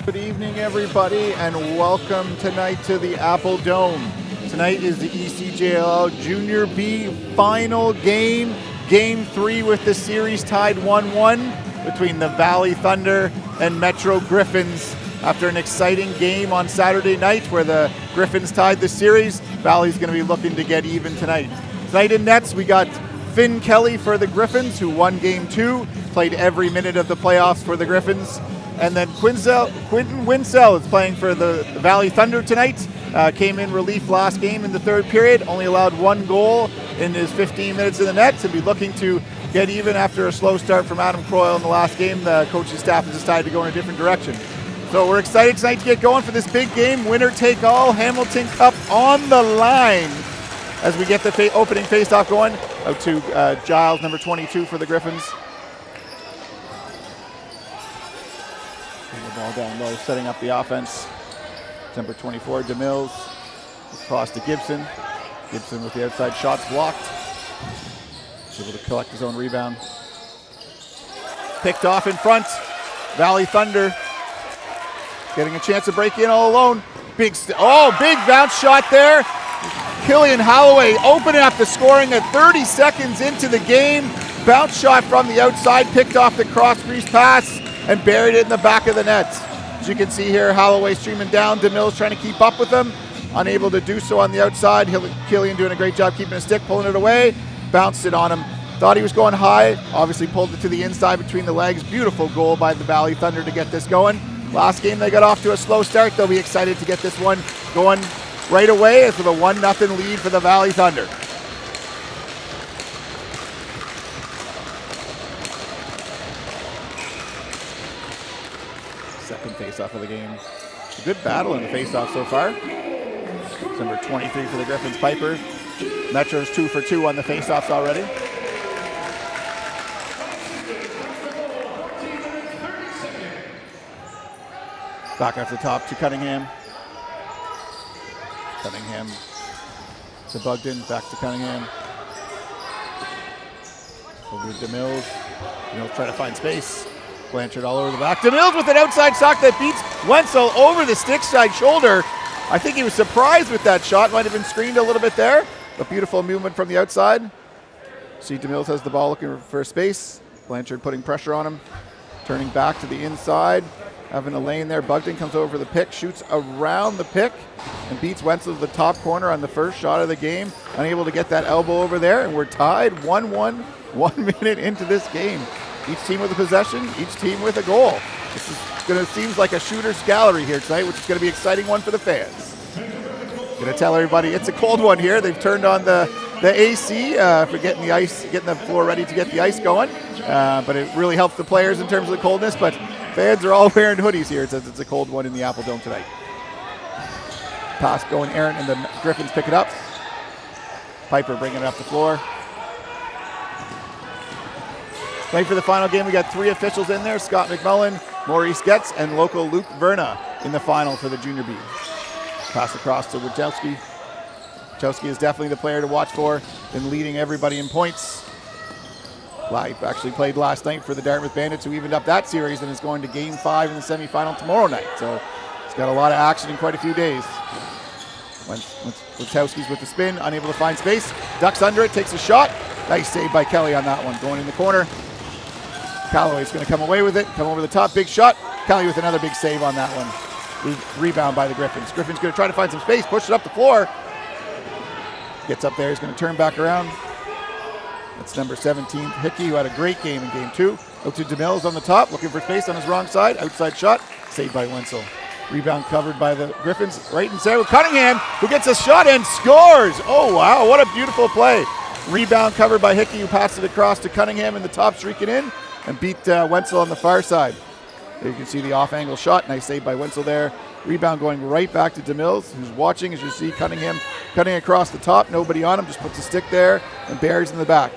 Good evening, everybody, and welcome tonight to the Apple Dome. Tonight is the ECJLL Jr-B final game, Game 3 with the series tied 1-1 between the Valley Thunder and Metro Gryphons. After an exciting game on Saturday night where the Gryphons tied the series, Valley's going to be looking to get even tonight. Tonight in nets, we got Finn Kelly for the Gryphons, who won Game 2, played every minute of the playoffs for the Gryphons. And then Quinton Winsell is playing for the Valley Thunder tonight. Came in relief last game in the third period, only allowed one goal in his 15 minutes in the net to be looking to get even after a slow start from Adam Croyle in the last game. The coaching staff has decided to go in a different direction. So we're excited tonight to get going for this big game, winner take all, Hamilton Cup on the line as we get the opening face-off going. Out to Giles, number 22 for the Gryphons. The ball down low, setting up the offense. Number 24, DeMills, across to Gibson. Gibson with the outside shots blocked. He's able to collect his own rebound. Picked off in front. Valley Thunder getting a chance to break in all alone. Big bounce shot there. Killian Holloway opening up the scoring at 30 seconds into the game. Bounce shot from the outside, picked off the cross crease pass and buried it in the back of the net. As you can see here, Holloway streaming down. DeMills trying to keep up with him. Unable to do so on the outside. Killian doing a great job keeping a stick, pulling it away. Bounced it on him. Thought he was going high. Obviously pulled it to the inside between the legs. Beautiful goal by the Valley Thunder to get this going. Last game they got off to a slow start. They'll be excited to get this one going right away as with a 1-0 lead for the Valley Thunder. Second face-off of the game. A good battle in the face-off so far. Number 23 for the Gryphons, Piper. Metro's 2 for 2 on the face-offs already. Back off the top to Cunningham. Cunningham to Bugden, back to Cunningham. Over to DeMills. DeMills trying to find space. Blanchard all over the back. DeMills with an outside sock that beats Wenzel over the stick side shoulder. I think he was surprised with that shot. Might have been screened a little bit there. A beautiful movement from the outside. See DeMills has the ball looking for space. Blanchard putting pressure on him. Turning back to the inside. Having a lane there. Bugden comes over the pick, shoots around the pick, and beats Wenzel to the top corner on the first shot of the game. Unable to get that elbow over there, and we're tied 1-1, 1 minute into this game. Each team with a possession, each team with a goal. This is going to seems like a shooter's gallery here tonight, which is going to be an exciting one for the fans. Going to tell everybody it's a cold one here. They've turned on the AC for getting the floor ready to get the ice going. But it really helps the players in terms of the coldness. But fans are all wearing hoodies here. It says it's a cold one in the Apple Dome tonight. Pass going errant, and the Gryphons pick it up. Piper bringing it up the floor. Playing for the final game, we got 3 officials in there. Scott McMullen, Maurice Getz, and local Luke Verna in the final for the Junior B. Pass across to Wojciechowski. Wojciechowski is definitely the player to watch for. Been leading everybody in points. Live actually played last night for the Dartmouth Bandits, who evened up that series and is going to Game 5 in the semifinal tomorrow night. So it's got a lot of action in quite a few days. Wojciechowski's with the spin, unable to find space. Ducks under it, takes a shot. Nice save by Kelly on that one, going in the corner. Callaway's going to come away with it, come over the top, big shot. Kelly with another big save on that one. Rebound by the Gryphons. Gryphons going to try to find some space, push it up the floor. Gets up there, he's going to turn back around. That's number 17, Hickey, who had a great game in Game 2. Out to DeMills on the top, looking for space on his wrong side. Outside shot, saved by Wenzel. Rebound covered by the Gryphons, right in center with Cunningham, who gets a shot and scores. Oh, wow, what a beautiful play. Rebound covered by Hickey, who passed it across to Cunningham in the top, streaking in, and beat Wenzel on the far side. There you can see the off-angle shot. Nice save by Wenzel there. Rebound going right back to DeMills, who's watching, as you see Cunningham cutting across the top. Nobody on him, just puts a stick there and buries in the back.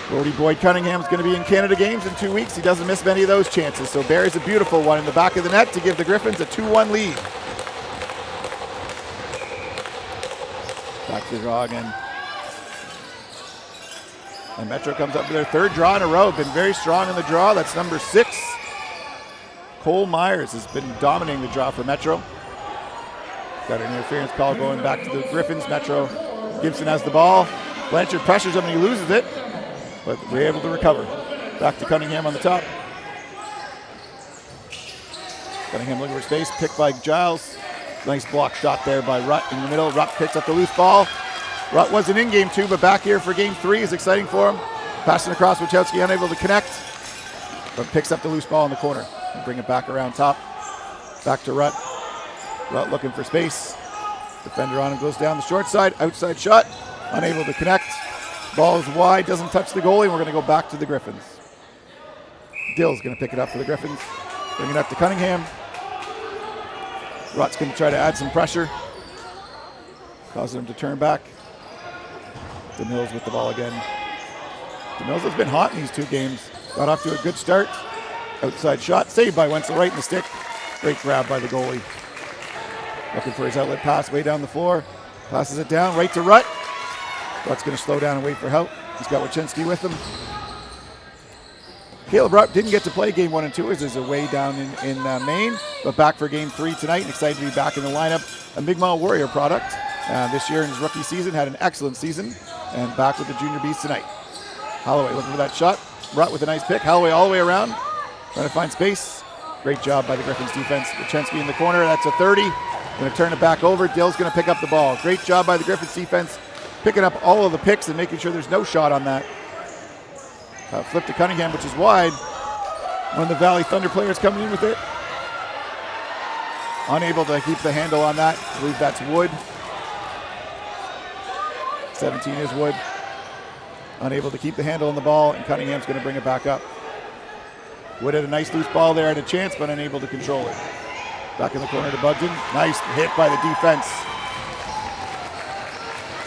Brody Boyd Cunningham's going to be in Canada Games in 2 weeks. He doesn't miss many of those chances. So buries a beautiful one in the back of the net to give the Gryphons a 2-1 lead. Back to the draw again. And Metro comes up with their 3rd draw in a row. Been very strong in the draw. That's number 6. Cole Myers has been dominating the draw for Metro. Got an interference call going back to the Gryphons. Metro, Gibson has the ball. Blanchard pressures him and he loses it, but we're able to recover. Back to Cunningham on the top. Cunningham looking for space, picked by Giles. Nice block shot there by Rutt in the middle. Rutt picks up the loose ball. Rutt wasn't in game 2, but back here for game 3 is exciting for him. Passing across, Wachowski unable to connect, but picks up the loose ball in the corner. And bring it back around top. Back to Rutt. Rutt looking for space. Defender on him, goes down the short side. Outside shot, unable to connect. Ball is wide, doesn't touch the goalie. We're going to go back to the Gryphons. Dill's going to pick it up for the Gryphons. Bring it up to Cunningham. Rutt's going to try to add some pressure, causing him to turn back. DeMills with the ball again. DeMills has been hot in these 2 games. Got off to a good start. Outside shot, saved by Wenzel right in the stick. Great grab by the goalie. Looking for his outlet pass way down the floor. Passes it down right to Rutt. Rutt's going to slow down and wait for help. He's got Wachinski with him. Caleb Rutt didn't get to play game 1 and 2 as he's away down in Maine, but back for game 3 tonight and excited to be back in the lineup. A Mi'kmaq Warrior product. This year in his rookie season, had an excellent season, and back with the Junior Bees tonight. Holloway looking for that shot. Rutt with a nice pick. Holloway all the way around, trying to find space. Great job by the Gryphons defense. Wachinski in the corner, that's a 30. Going to turn it back over. Dill's going to pick up the ball. Great job by the Gryphons defense, picking up all of the picks and making sure there's no shot on that. Flip to Cunningham, which is wide. One of the Valley Thunder players coming in with it. Unable to keep the handle on that. I believe that's Wood. 17 is Wood. Unable to keep the handle on the ball, and Cunningham's going to bring it back up. Wood had a nice loose ball there, had a chance, but unable to control it. Back in the corner to Budgeon. Nice hit by the defense.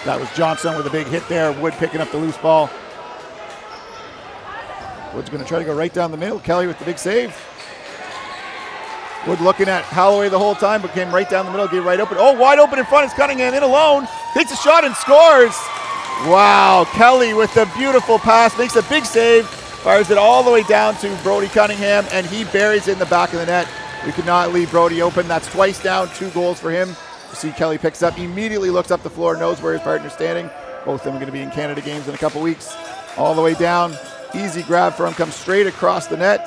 That was Johnson with a big hit there. Wood picking up the loose ball. Wood's going to try to go right down the middle. Kelly with the big save. Wood looking at Holloway the whole time, but came right down the middle, gave right open. Oh, wide open in front is Cunningham, in alone. Takes a shot and scores. Wow, Kelly with a beautiful pass, makes a big save, fires it all the way down to Brody Cunningham, and he buries it in the back of the net. We could not leave Brody open. That's twice down, 2 goals for him. You see Kelly picks up, immediately looks up the floor, knows where his partner's standing. Both of them are going to be in Canada games in a couple weeks. All the way down. Easy grab for him, comes straight across the net,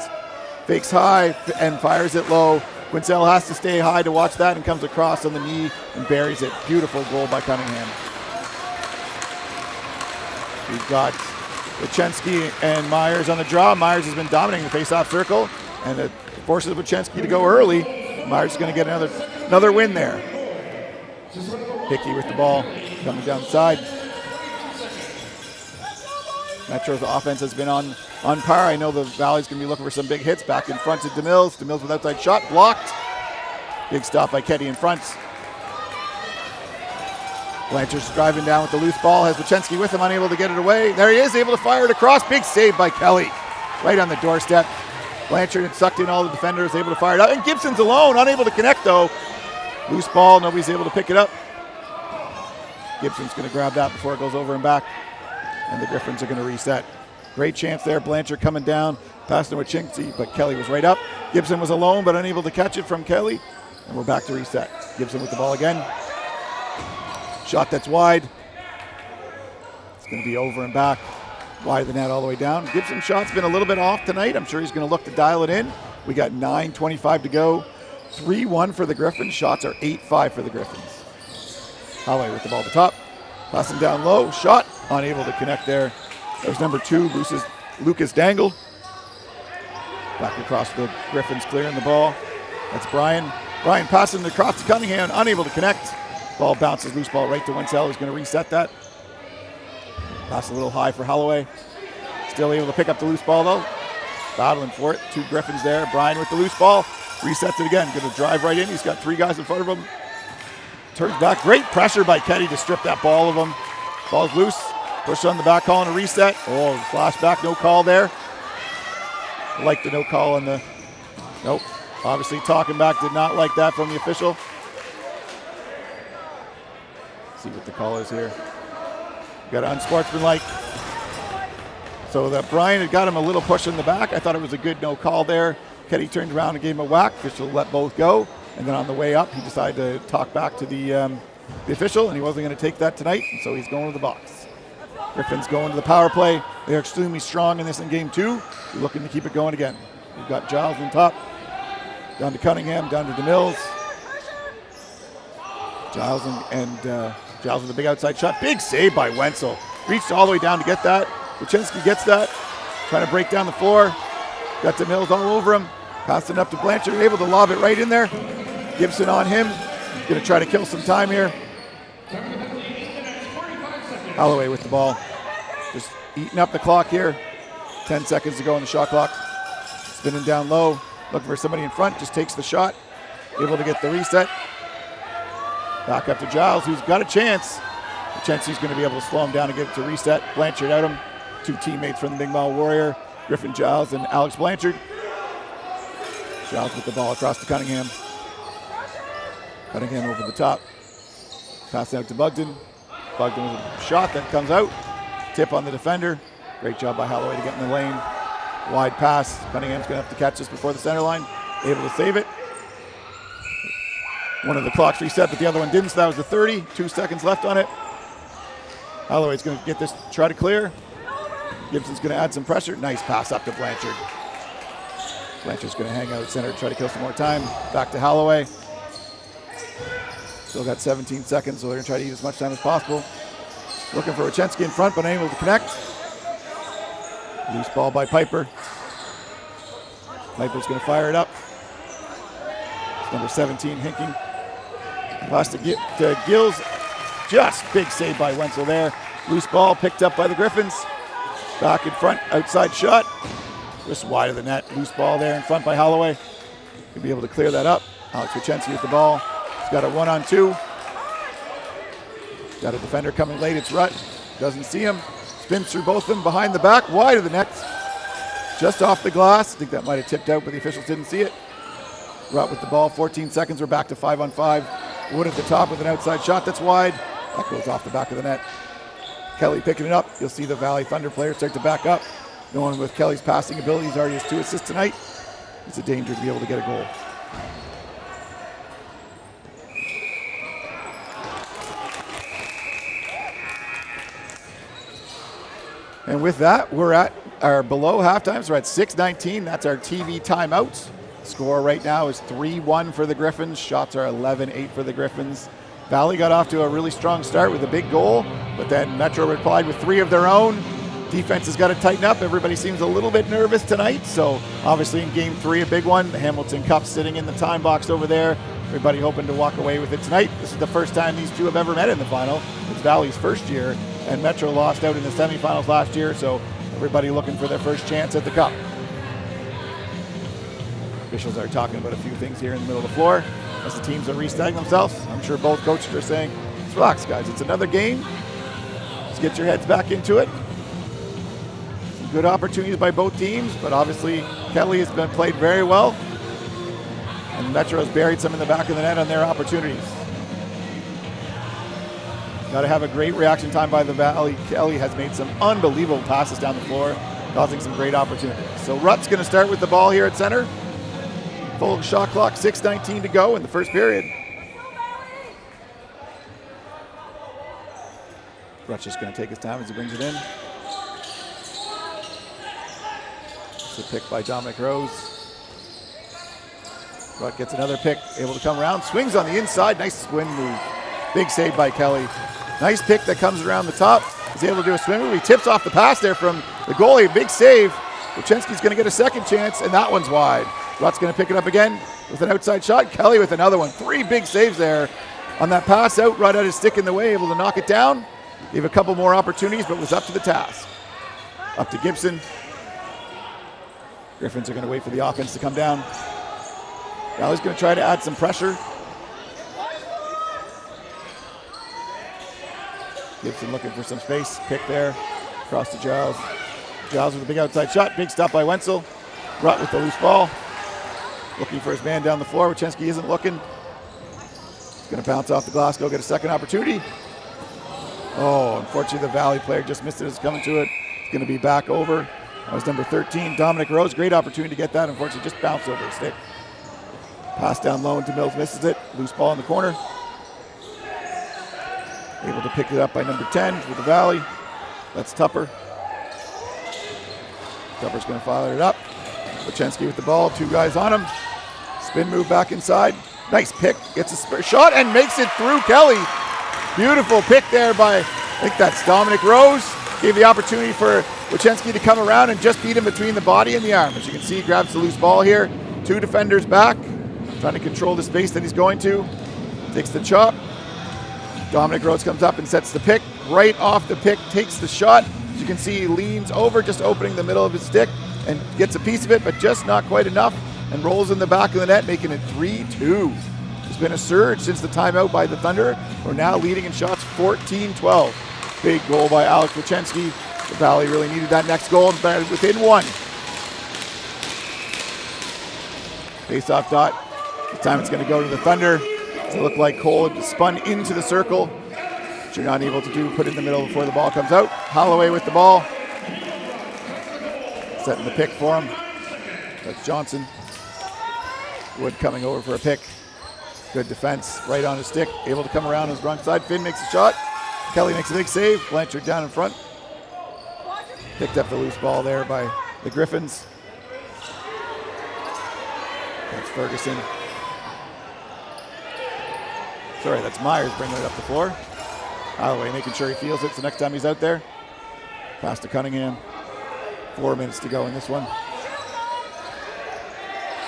fakes high and fires it low. Quincell has to stay high to watch that and comes across on the knee and buries it. Beautiful goal by Cunningham. We've got Wachinski and Myers on the draw. Myers has been dominating the face-off circle, and it forces Wachinski to go early. Myers is going to get another win there. Hickey with the ball coming down the side. Metro's offense has been on par. I know the Valley's going to be looking for some big hits. Back in front to DeMills. DeMills with outside shot, blocked. Big stop by Ketty in front. Blanchard's driving down with the loose ball. Has Wachinski with him, unable to get it away. There he is, able to fire it across. Big save by Kelly. Right on the doorstep. Blanchard had sucked in all the defenders, able to fire it out. And Gibson's alone, unable to connect though. Loose ball, nobody's able to pick it up. Gibson's going to grab that before it goes over and back. And the Gryphons are going to reset. Great chance there. Blanchard coming down, passing to Wachinski, but Kelly was right up. Gibson was alone, but unable to catch it from Kelly. And we're back to reset. Gibson with the ball again. Shot that's wide. It's going to be over and back. Wide of the net all the way down. Gibson's shot's been a little bit off tonight. I'm sure he's going to look to dial it in. We got 9:25 to go. 3-1 for the Gryphons. Shots are 8-5 for the Gryphons. Holloway with the ball at the top. Passing down low. Shot. Unable to connect there. There's number 2, Lucas Dangle. Back across the Gryphons, clearing the ball. That's Brian. Brian passing across to Cunningham, unable to connect. Ball bounces, loose ball right to Wenzel, who's going to reset that. Pass a little high for Holloway. Still able to pick up the loose ball though. Battling for it. 2 Gryphons there. Brian with the loose ball. Resets it again. Going to drive right in. He's got 3 guys in front of him. Turns back. Great pressure by Ketty to strip that ball of him. Ball's loose. Push on the back, calling a reset. Oh, flashback, no call there. I like the no call on the, nope. Obviously talking back, did not like that from the official. Let's see what the call is here. Got an unsportsmanlike. So that Brian had got him a little push in the back. I thought it was a good no call there. Kenny turned around and gave him a whack. Official let both go. And then on the way up, he decided to talk back to the official, and he wasn't going to take that tonight, and so he's going to the box. Gryphons going to the power play. They're extremely strong in this in game 2. They're looking to keep it going again. We've got Giles on top. Down to Cunningham, down to DeMills. Giles Giles with a big outside shot. Big save by Wenzel. Reached all the way down to get that. Wachinski gets that. Trying to break down the floor. Got DeMills all over him. Passing up to Blanchard. Able to lob it right in there. Gibson on him. Going to try to kill some time here. Holloway with the ball. Just eating up the clock here. 10 seconds to go on the shot clock. Spinning down low. Looking for somebody in front. Just takes the shot. Able to get the reset. Back up to Giles, who's got a chance. Wachinski's going to be able to slow him down and get it to reset. Blanchard at him. 2 teammates from the Big Mile Warrior. Griffin Giles and Alex Blanchard. Giles with the ball across to Cunningham. Cunningham over the top. Pass out to Bugden. Bugden with a shot that comes out. Tip on the defender. Great job by Holloway to get in the lane. Wide pass. Cunningham's going to have to catch this before the center line. Able to save it. One of the clocks reset, but the other one didn't, so that was the 30. 2 seconds left on it. Holloway's going to get this, try to clear. Gibson's going to add some pressure. Nice pass up to Blanchard. Blanchard's going to hang out at center, try to kill some more time. Back to Holloway. Still got 17 seconds, so they're going to try to eat as much time as possible. Looking for Wachinski in front, but unable to connect. Loose ball by Piper. Piper's going to fire it up. It's number 17, Hinking. Pass to Gills. Just big save by Wenzel there. Loose ball picked up by the Gryphons. Back in front, outside shot. Just wide of the net. Loose ball there in front by Holloway. He'll be able to clear that up. Alex Wachinski with the ball. He's got a 1-on-2. Got a defender coming late. It's Rutt. Doesn't see him. Spins through both of them behind the back, wide of the net. Just off the glass. I think that might have tipped out, but the officials didn't see it. Rutt with the ball. 14 seconds. We're back to 5-on-5. Wood at the top with an outside shot that's wide. That goes off the back of the net. Kelly picking it up. You'll see the Valley Thunder players start to back up. Knowing with Kelly's passing ability, he's already has 2 assists tonight. It's a danger to be able to get a goal. And with that, we're at our below halftime. So we're at 6:19. That's our TV timeouts. Score right now is 3-1 for the Gryphons. Shots are 11-8 for the Gryphons. Valley got off to a really strong start with a big goal, but then Metro replied with 3 of their own. Defense has got to tighten up. Everybody seems a little bit nervous tonight. So obviously in game 3, a big one. The Hamilton Cup sitting in the time box over there. Everybody hoping to walk away with it tonight. This is the first time these two have ever met in the final. It's Valley's first year, and Metro lost out in the semifinals last year. So everybody looking for their first chance at the Cup. Officials are talking about a few things here in the middle of the floor as the teams are resetting themselves. I'm sure both coaches are saying, "Let's relax, guys. It's another game. Let's get your heads back into it." Some good opportunities by both teams, but obviously Kelly has been played very well, and Metro has buried some in the back of the net on their opportunities. Got to have a great reaction time by the Valley. Kelly has made some unbelievable passes down the floor, causing some great opportunities. So Rutt's going to start with the ball here at center. Full shot clock, 6:19 to go in the first period. Rutt's just going to take his time as he brings it in. It's a pick by Dominic Rose. Rutt gets another pick, able to come around, swings on the inside, nice swim move. Big save by Kelly. Nice pick that comes around the top. He's able to do a swim move. He tips off the pass there from the goalie, big save. Wachinski's going to get a second chance, and that one's wide. Rutt's going to pick it up again with an outside shot. Kelly with another one. 3 big saves there on that pass out. Rutt had his stick in the way, able to knock it down. Gave a couple more opportunities, but was up to the task. Up to Gibson. Gryphons are going to wait for the offense to come down. Valley's going to try to add some pressure. Gibson looking for some space. Pick there. Across to Giles. Giles with a big outside shot. Big stop by Wenzel. Rutt with the loose ball. Looking for his man down the floor. Wachinski isn't looking. He's going to bounce off the glass, go get a second opportunity. Oh, unfortunately the Valley player just missed it as coming to it. going to be back over. That was number 13, Dominic Rose. Great opportunity to get that. Unfortunately, just bounced over the stick. Pass down low into Mills, misses it. Loose ball in the corner. Able to pick it up by number 10 with the Valley. That's Tupper. Tupper's going to fire it up. Wachenski with the ball, 2 guys on him. Spin move back inside. Nice pick, gets a shot and makes it through Kelly. Beautiful pick there by, I think that's Dominic Rose. Gave the opportunity for Wachenski to come around and just beat him between the body and the arm. As you can see, he grabs the loose ball here. 2 defenders back, trying to control the space that he's going to. Takes the chop. Dominic Rose comes up and sets the pick. Right off the pick, takes the shot. As you can see, he leans over, just opening the middle of his stick and gets a piece of it, but just not quite enough, and rolls in the back of the net, making it 3-2. There's been a surge since the timeout by the Thunder. We're now leading in shots 14-12. Big goal by Alex Wachenski. The Valley really needed that next goal, but within 1. Face-off dot. This time it's going to go to the Thunder. It looked like Cole had spun into the circle, which you're not able to do, put in the middle before the ball comes out. Holloway with the ball. Setting the pick for him. That's Johnson. Wood coming over for a pick. Good defense, right on his stick. Able to come around his wrong side. Finn makes a shot. Kelly makes a big save. Blanchard down in front. Picked up the loose ball there by the Gryphons. That's Ferguson. Sorry, that's Myers bringing it up the floor. Holloway making sure he feels it so next time he's out there. Pass to Cunningham. 4 minutes to go in this one.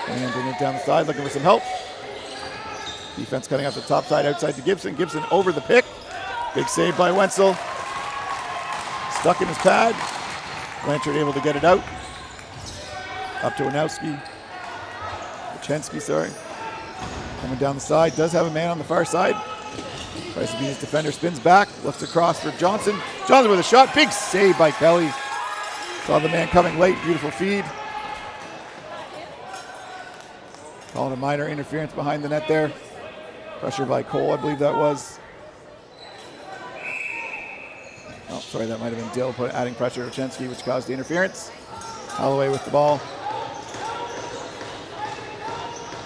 And bringing it down the side, looking for some help. Defense cutting off the top side, outside to Gibson. Gibson over the pick. Big save by Wenzel. Stuck in his pad. Blanchard able to get it out. Up to Wachenski. Coming down the side, does have a man on the far side. Tries to beat his defender, spins back, looks across for Johnson. Johnson with a shot, big save by Kelly. Saw the man coming late, beautiful feed. Calling a minor interference behind the net there. Pressure by Cole, I believe that was. Oh, sorry, that might have been Dill adding pressure to Wachenski, which caused the interference. Holloway with the ball.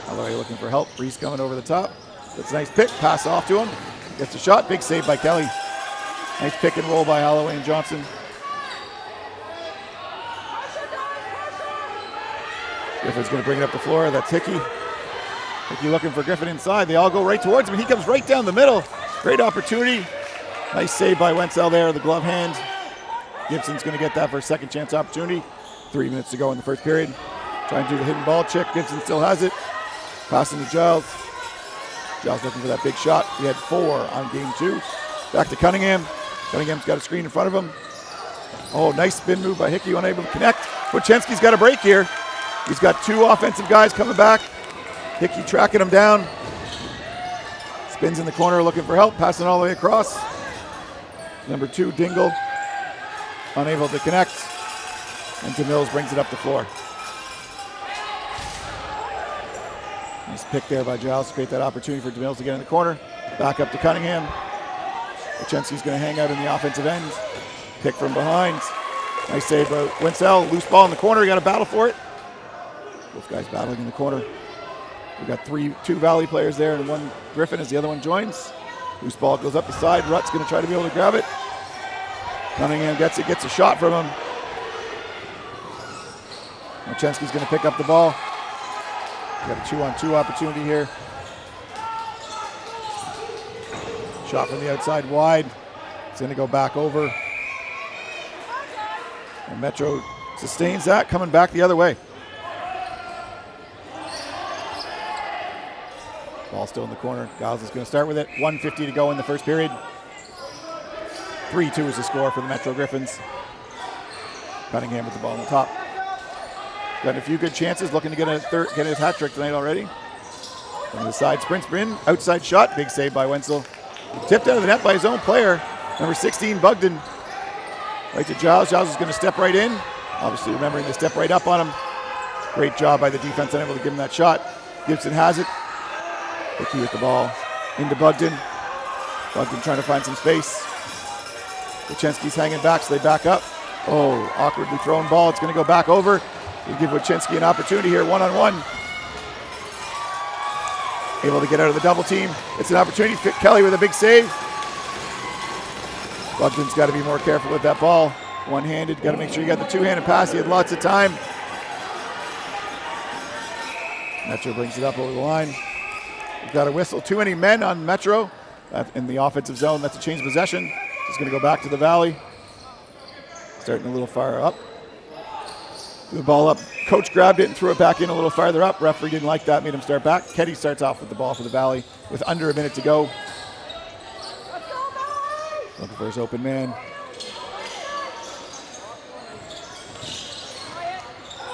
Holloway looking for help. Reese coming over the top. That's a nice pick. Pass off to him. Gets a shot. Big save by Kelly. Nice pick and roll by Holloway and Johnson. Griffin's going to bring it up the floor. That's Hickey. Hickey looking for Griffin inside. They all go right towards him, and he comes right down the middle. Great opportunity. Nice save by Wenzel there, the glove hand. Gibson's going to get that for a second chance opportunity. 3 minutes to go in the first period. Trying to do the hidden ball trick. Gibson still has it. Passing to Giles. Giles looking for that big shot. He had 4 on game 2. Back to Cunningham. Cunningham's got a screen in front of him. Oh, nice spin move by Hickey, unable to connect. Wachenski's got a break here. He's got 2 offensive guys coming back. Hickey tracking him down. Spins in the corner looking for help. Passing all the way across. Number 2, Dingle. Unable to connect. And DeMills brings it up the floor. Nice pick there by Giles to create that opportunity for DeMills to get in the corner. Back up to Cunningham. Wachenski's going to hang out in the offensive end. Pick from behind. Nice save by Wenzel. Loose ball in the corner. You got to battle for it. Both guys battling in the corner. We've got 2 Valley players there and 1 Griffin as the other one joins. Loose ball goes up the side. Rutt's going to try to be able to grab it. Cunningham gets it, gets a shot from him. Wachenski's going to pick up the ball. We got a 2-on-2 opportunity here. Shot from the outside wide. It's going to go back over. And Metro sustains that, coming back the other way. Ball still in the corner. Giles is going to start with it. 1:50 to go in the first period. 3-2 is the score for the Metro Gryphons. Cunningham with the ball on the top. Got a few good chances, looking to get a hat trick tonight already. From the side, sprint, outside shot, big save by Wenzel. Tipped out of the net by his own player, number 16, Bugden. Right to Giles. Giles is going to step right in. Obviously remembering to step right up on him. Great job by the defense, unable to give him that shot. Gibson has it. Hickey with the ball into Bugden. Bugden trying to find some space. Wachenski's hanging back, so they back up. Oh, awkwardly thrown ball. It's going to go back over. You give Wojcinski an opportunity here, one-on-one. Able to get out of the double team. It's an opportunity. Fit Kelly with a big save. Bugden's got to be more careful with that ball. One-handed. Got to make sure you got the two-handed pass. He had lots of time. Metro brings it up over the line. We've got a whistle. Too many men on Metro in the offensive zone. That's a change of possession. He's going to go back to the Valley. Starting a little far up. The ball up. Coach grabbed it and threw it back in a little farther up. Referee didn't like that, made him start back. Ketty starts off with the ball for the Valley with under a minute to go. Looking for his open man.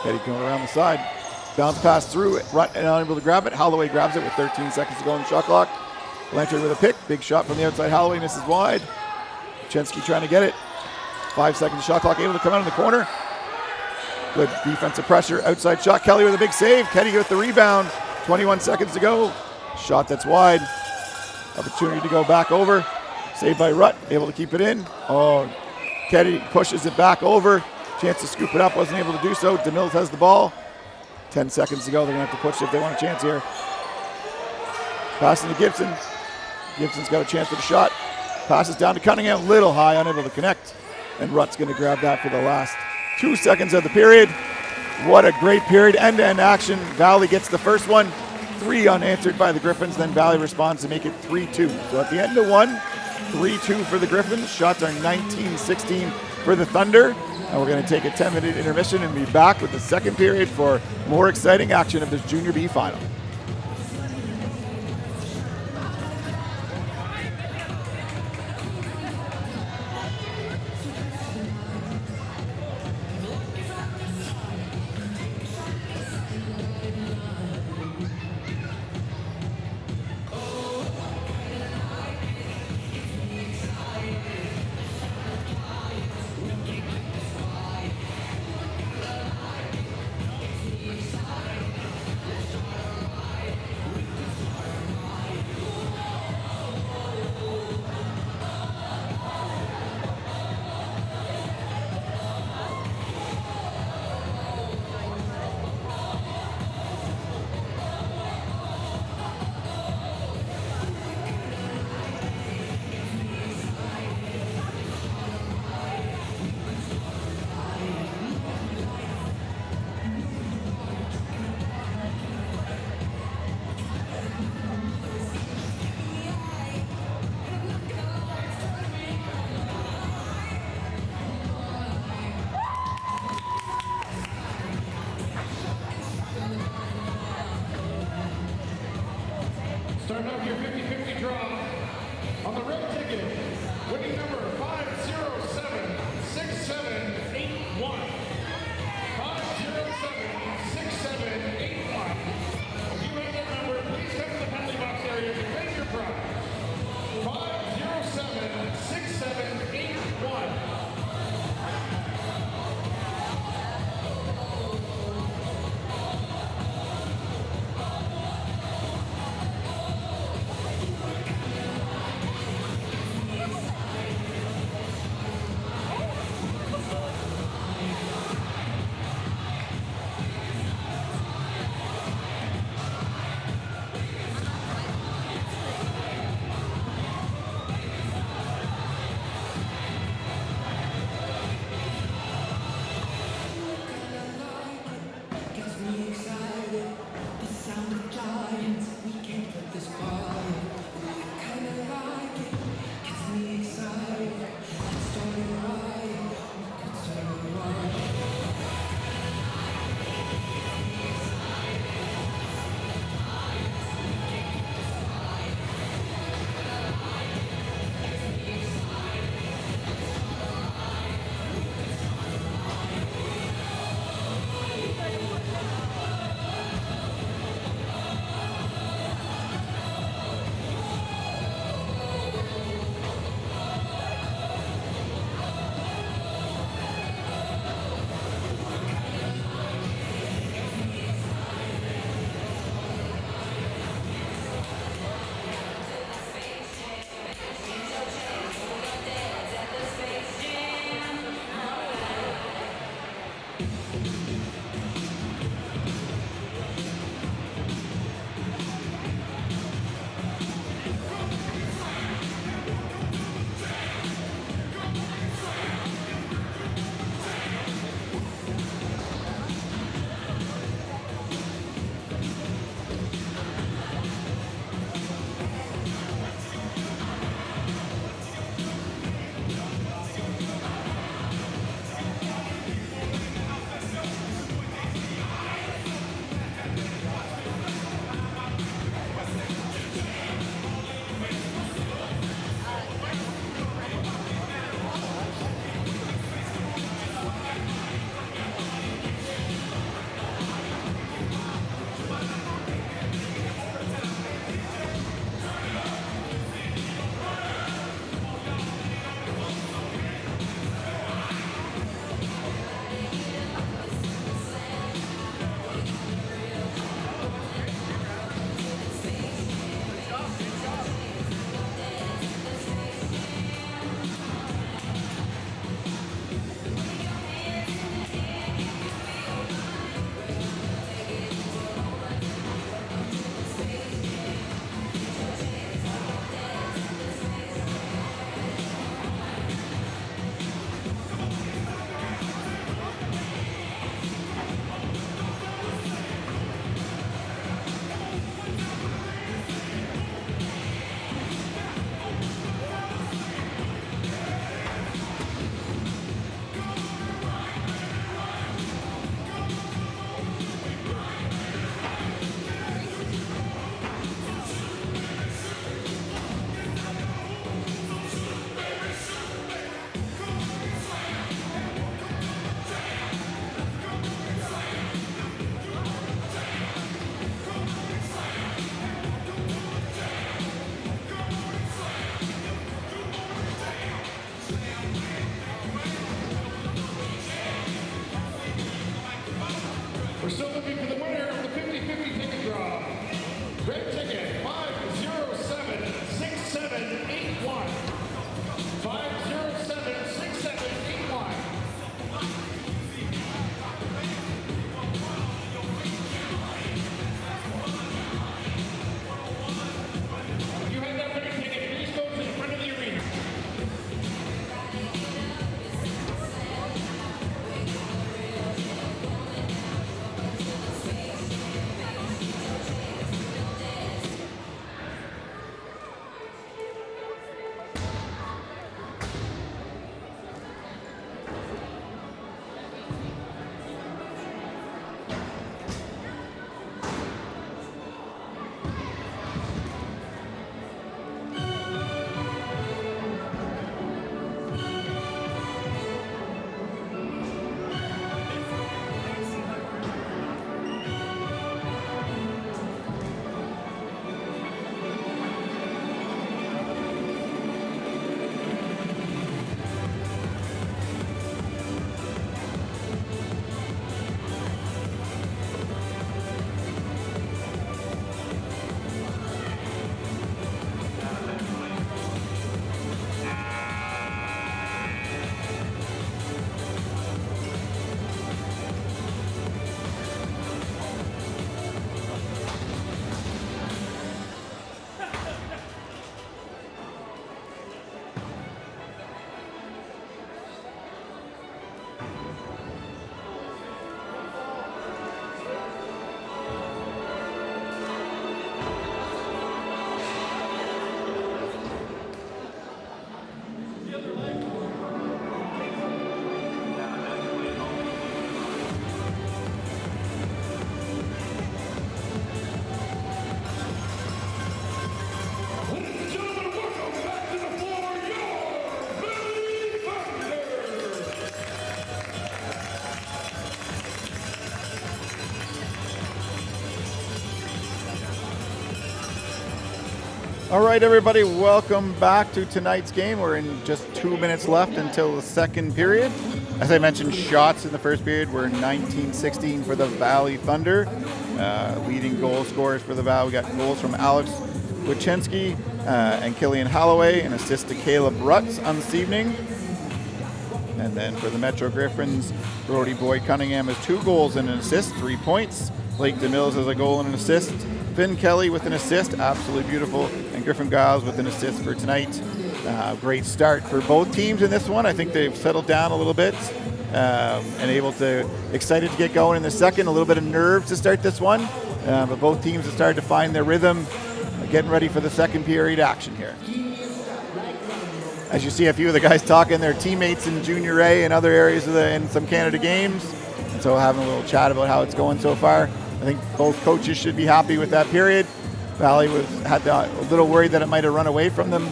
Ketty going around the side. Bounce pass through it. Rutt and unable to grab it. Holloway grabs it with 13 seconds to go in the shot clock. Blanchard with a pick. Big shot from the outside. Holloway misses wide. Wojcinski trying to get it. 5 seconds shot clock. Able to come out in the corner. Good defensive pressure. Outside shot. Kelly with a big save. Ketty with the rebound. 21 seconds to go. Shot that's wide. Opportunity to go back over. Saved by Rutt. Able to keep it in. Oh, Ketty pushes it back over. Chance to scoop it up. Wasn't able to do so. DeMills has the ball. 10 seconds to go. They're going to have to push if they want a chance here. Passing to Gibson. Gibson's got a chance for the shot. Passes down to Cunningham. Little high. Unable to connect. And Rutt's going to grab that for the last 2 seconds of the period. What a great period. End-to-end action. Valley gets the first one. 3 unanswered by the Gryphons. Then Valley responds to make it 3-2. So at the end of 1, 3-2 for the Gryphons. Shots are 19-16 for the Thunder. And we're going to take a 10-minute intermission and be back with the second period for more exciting action of this Junior B final. Starting off your 50-50 draw on the red ticket, winning number 507-6781. 507-6781. If you have that number, please come to the penalty box area to claim your prize. 507-6781. All right, everybody, welcome back to tonight's game. We're in just 2 minutes left until the second period. As I mentioned, shots in the first period were 19-16 for the Valley Thunder. Leading goal scorers for the Valley, we got goals from Alex Wachensky and Killian Holloway, an assist to Caleb Rutz on this evening. And then for the Metro Gryphons, Brody Boyd Cunningham has 2 goals and an assist, 3 points. Blake DeMills has a goal and an assist. Finn Kelly with an assist, absolutely beautiful. And Griffin Giles with an assist for tonight. Great start for both teams in this one. I think they've settled down a little bit and excited to get going in the second. A little bit of nerves to start this one. But both teams have started to find their rhythm, getting ready for the second period action here. As you see a few of the guys talking, their teammates in Junior A and other areas in some Canada games. And so having a little chat about how it's going so far. I think both coaches should be happy with that period. Valley had a little worried that it might have run away from them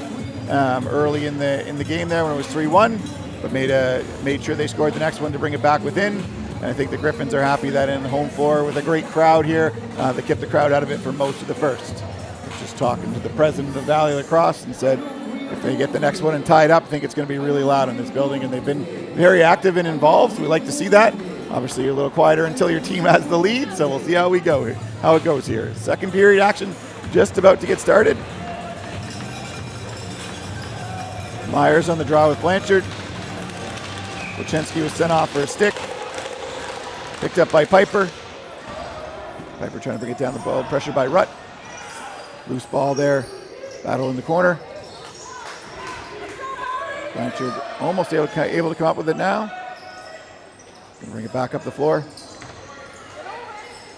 early in the game there when it was 3-1, but made sure they scored the next one to bring it back within. And I think the Gryphons are happy that in the home floor with a great crowd here, they kept the crowd out of it for most of the first. I was just talking to the president of Valley Lacrosse and said if they get the next one and tie it up, I think it's going to be really loud in this building. And they've been very active and involved, so we like to see that. Obviously, you're a little quieter until your team has the lead, so we'll see how it goes here. Second period action just about to get started. Myers on the draw with Blanchard. Wachensky was sent off for a stick. Picked up by Piper. Piper trying to bring it down the ball. Pressure by Rutt. Loose ball there. Battle in the corner. Blanchard almost able to come up with it now. Gonna bring it back up the floor.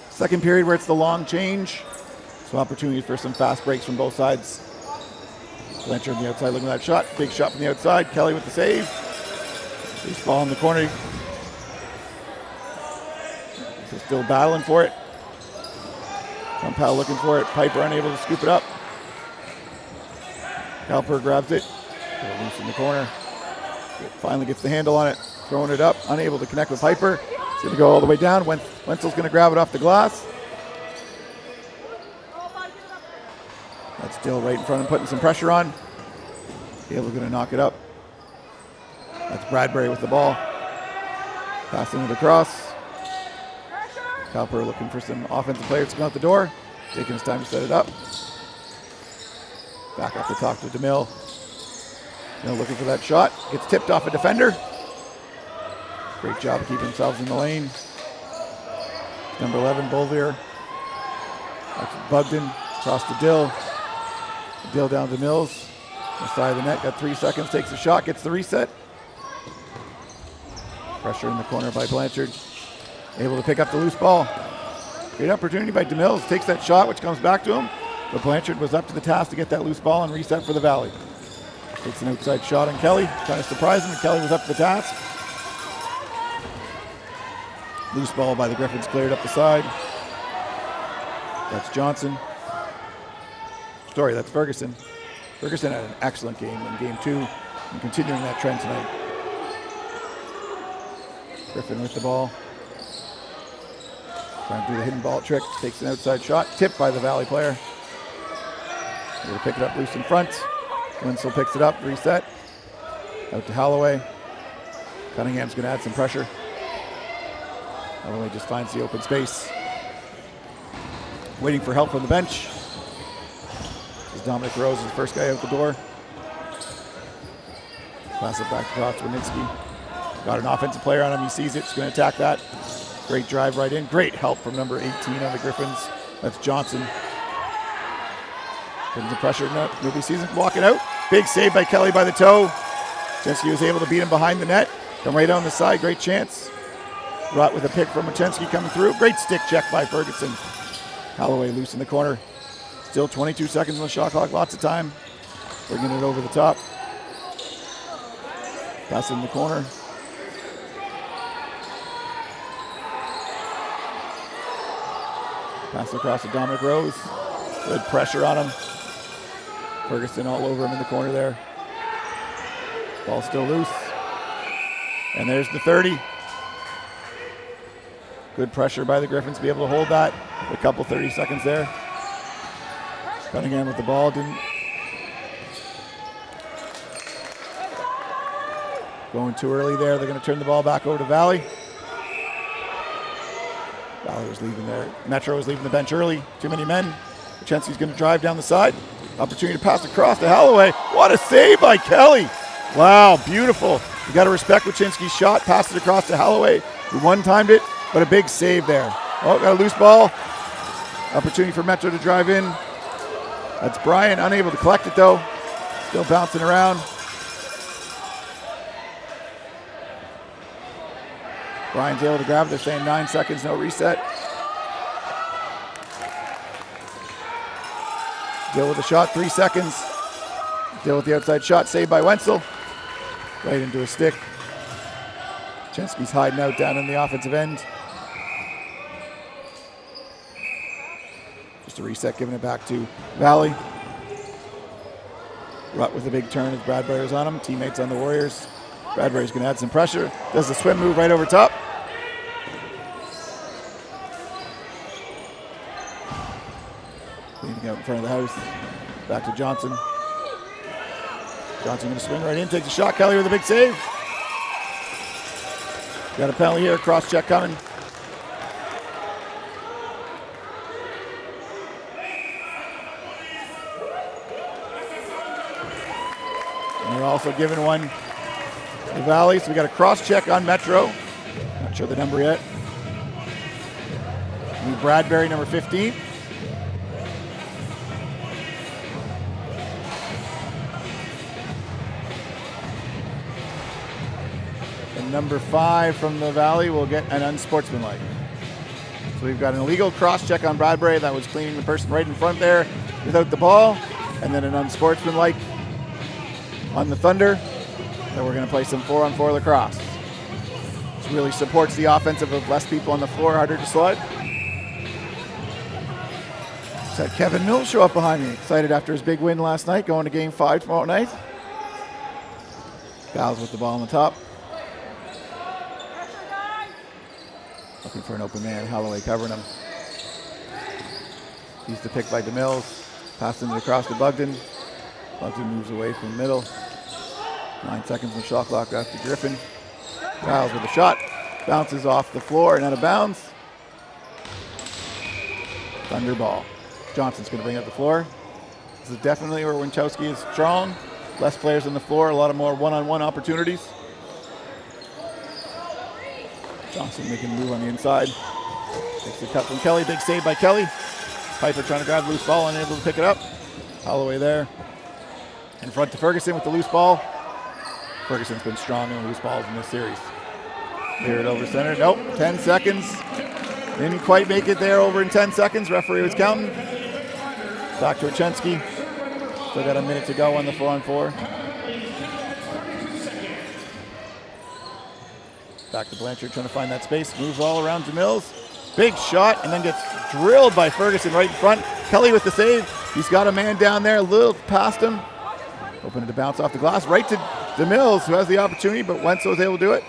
Second period where it's the long change. So opportunities for some fast breaks from both sides. Blanchard on the outside looking at that shot. Big shot from the outside. Kelly with the save. Loose ball in the corner. So still battling for it. Powell looking for it. Piper unable to scoop it up. Calper grabs it. Loose in the corner. Finally gets the handle on it. Throwing it up. Unable to connect with Piper. It's going to go all the way down. Wenzel's going to grab it off the glass. That's still right in front of him, putting some pressure on. Caleb's going to knock it up. That's Bradbury with the ball. Passing it across. Calper looking for some offensive players to come out the door. Taking his time to set it up. Back up the top to DeMille. DeMille looking for that shot. Gets tipped off a defender. Great job of keeping themselves in the lane. Number 11, Bolvier. That's Bugden. Across to Dill. Dill down to Mills. On the side of the net. Got 3 seconds. Takes a shot. Gets the reset. Pressure in the corner by Blanchard. Able to pick up the loose ball. Great opportunity by DeMills. Takes that shot, which comes back to him. But Blanchard was up to the task to get that loose ball and reset for the Valley. Takes an outside shot on Kelly. Trying to surprise him. Kelly was up to the task. Loose ball by the Gryphons cleared up the side. That's Johnson. That's Ferguson. Ferguson had an excellent game in game 2 and continuing that trend tonight. Griffin with the ball. Trying to do the hidden ball trick. Takes an outside shot. Tipped by the Valley player. Able to pick it up loose in front. Wenzel picks it up. Reset. Out to Holloway. Cunningham's going to add some pressure. Holloway just finds the open space. Waiting for help from the bench. This is Dominic Rose, the first guy out the door. Pass it back across to Winitsky. Got an offensive player on him. He sees it. He's going to attack that. Great drive right in. Great help from number 18 on the Gryphons. That's Johnson. Putting the pressure. Nobody sees him walking out. Big save by Kelly by the toe. Wachensky was able to beat him behind the net. Come right down the side. Great chance. Rutt with a pick from Wachensky coming through. Great stick check by Ferguson. Holloway loose in the corner. Still 22 seconds on the shot clock. Lots of time. Bringing it over the top. Pass in the corner. Pass across to Dominic Rose. Good pressure on him. Ferguson all over him in the corner there. Ball still loose. And there's the 30. Good pressure by the Gryphons to be able to hold that. A couple 30 seconds there. Cunningham with the ball. Didn't Going too early there. They're going to turn the ball back over to Valley. Valley was leaving there. Metro was leaving the bench early. Too many men. Chensky's going to drive down the side. Opportunity to pass across to Holloway. What a save by Kelly. Wow, beautiful. You got to respect Wachinski's shot. Passes across to Holloway, who one-timed it, but a big save there. Oh, got a loose ball. Opportunity for Metro to drive in. That's Brian, unable to collect it though. Still bouncing around. Brian's able to grab it. They're saying 9 seconds, no reset. Deal with the shot, 3 seconds. Deal with the outside shot, saved by Wenzel. Right into a stick. Chensky's hiding out down in the offensive end. Just a reset, giving it back to Valley. Rutt with a big turn as Bradbury's on him. Teammates on the Warriors. Bradbury's going to add some pressure. Does the swim move right over top. Cleaning out in front of the house. Back to Johnson. Johnson going to swing right in, takes a shot. Kelly with a big save. Got a penalty here, cross check coming. And we're also giving one to Valley, so we got a cross check on Metro. Not sure the number yet. And Bradbury, number 15. Number 5 from the Valley will get an unsportsmanlike. So we've got an illegal cross check on Bradbury that was cleaning the person right in front there without the ball, and then an unsportsmanlike on the Thunder. Then we're going to play some 4-on-4 lacrosse. This really supports the offensive of less people on the floor, harder to slide. Just had Kevin Mills show up behind me, excited after his big win last night, going to Game 5 tomorrow night. Gals with the ball on the top. Looking for an open man, Holloway covering him. He's the pick by DeMills. Passing it across to Bugden. Bugden moves away from the middle. 9 seconds on shot clock after Griffin. Giles with a shot. Bounces off the floor and out of bounds. Thunder ball. Johnson's going to bring up the floor. This is definitely where Winchowski is strong. Less players on the floor, a lot of more one-on-one opportunities. Johnson making a move on the inside. Takes the cut from Kelly. Big save by Kelly. Piper trying to grab the loose ball, unable to pick it up. Holloway there. In front to Ferguson with the loose ball. Ferguson's been strong in loose balls in this series. Clear it over center. Nope. 10 seconds. Didn't quite make it there over in 10 seconds. Referee was counting. Back to Wachinski. Still got a minute to go on the 4-on-4. Back to Blanchard trying to find that space. Moves all around DeMills. Big shot and then gets drilled by Ferguson right in front. Kelly with the save. He's got a man down there, a little past him. Open to bounce off the glass. Right to DeMills, who has the opportunity, but Wenzel was able to do it.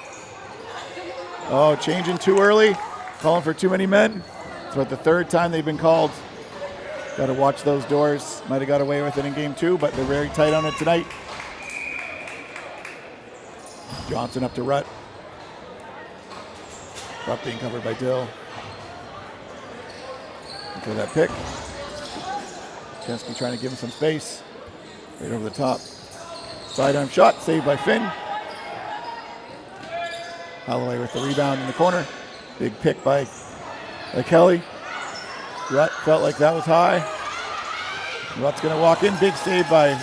Oh, changing too early. Calling for too many men. It's about the 3rd time they've been called. Got to watch those doors. Might have got away with it in game 2, but they're very tight on it tonight. Johnson up to Rutt. Rutt being covered by Dill. For that pick. Chensky trying to give him some space. Right over the top. Sidearm shot, saved by Finn. Holloway with the rebound in the corner. Big pick by Kelly. Rutt felt like that was high. Rutt's going to walk in. Big save by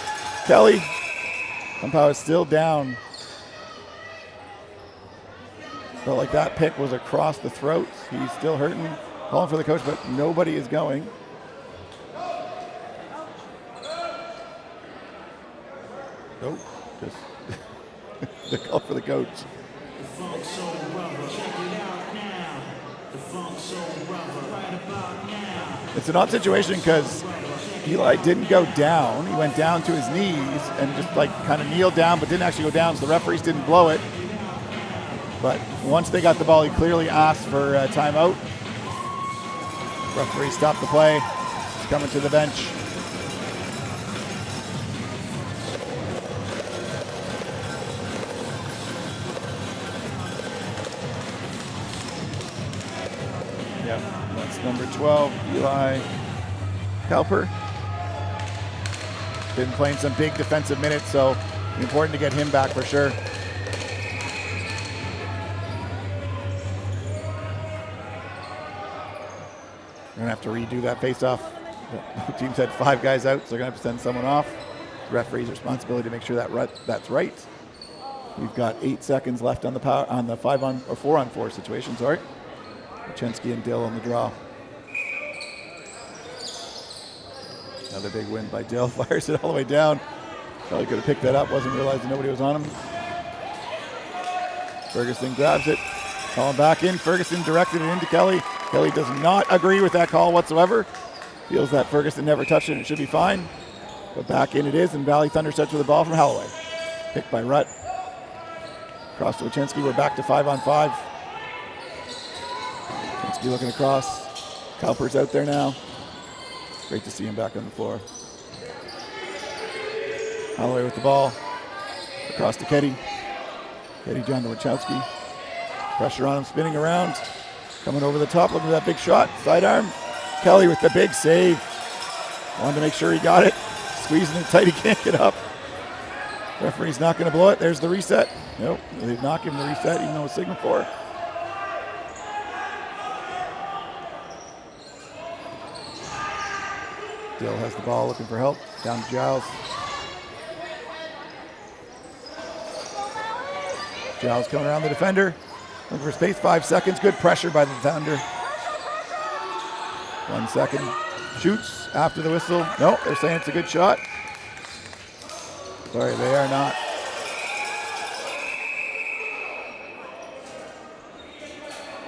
Kelly. Somehow is still down. Felt like that pick was across the throat. He's still hurting. Calling for the coach, but nobody is going. Nope. Just the call for the coach. It's an odd situation because Eli didn't go down. He went down to his knees and just like kind of kneeled down, but didn't actually go down, so the referees didn't blow it. But once they got the ball, he clearly asked for a timeout. Referee stopped the play. He's coming to the bench. number 12, Eli Kalper. Been playing some big defensive minutes, so important to get him back for sure. We're gonna have to redo that face-off. The team's had 5 guys out, so they're gonna have to send someone off. The referee's responsibility to make sure that's right. We've got 8 seconds left on the 4-on-4 situation. Sorry, Wachensky and Dill on the draw. Another big win by Dill. Fires it all the way down. Probably could have picked that up. Wasn't realizing nobody was on him. Ferguson grabs it. Calling back in. Ferguson directed it into Kelly. Kelly does not agree with that call whatsoever. Feels that Ferguson never touched it. It should be fine. But back in it is, and Valley Thunder starts with the ball from Holloway. Picked by Rutt. Across to Wachensky. We're back to 5-on-5. Wachensky looking across. Kalper's out there now. Great to see him back on the floor. Holloway with the ball. Across to Keddy. Keddy John to Wachowski. Pressure on him, spinning around. Coming over the top, looking for that big shot. Sidearm. Kelly with the big save. Wanted to make sure he got it. Squeezing it tight, he can't get up. Referee's not going to blow it. There's the reset. Nope, they did not give him the reset, even though it's signal 4. Dill has the ball, looking for help. Down to Giles. Giles coming around the defender. Looking for space, 5 seconds. Good pressure by the Thunder. 1 second. Shoots after the whistle. No, they're saying it's a good shot. Sorry, they are not.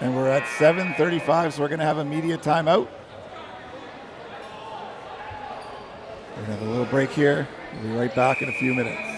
And we're at 7:35, so we're going to have a media timeout. We're going to have a little break here. We'll be right back in a few minutes.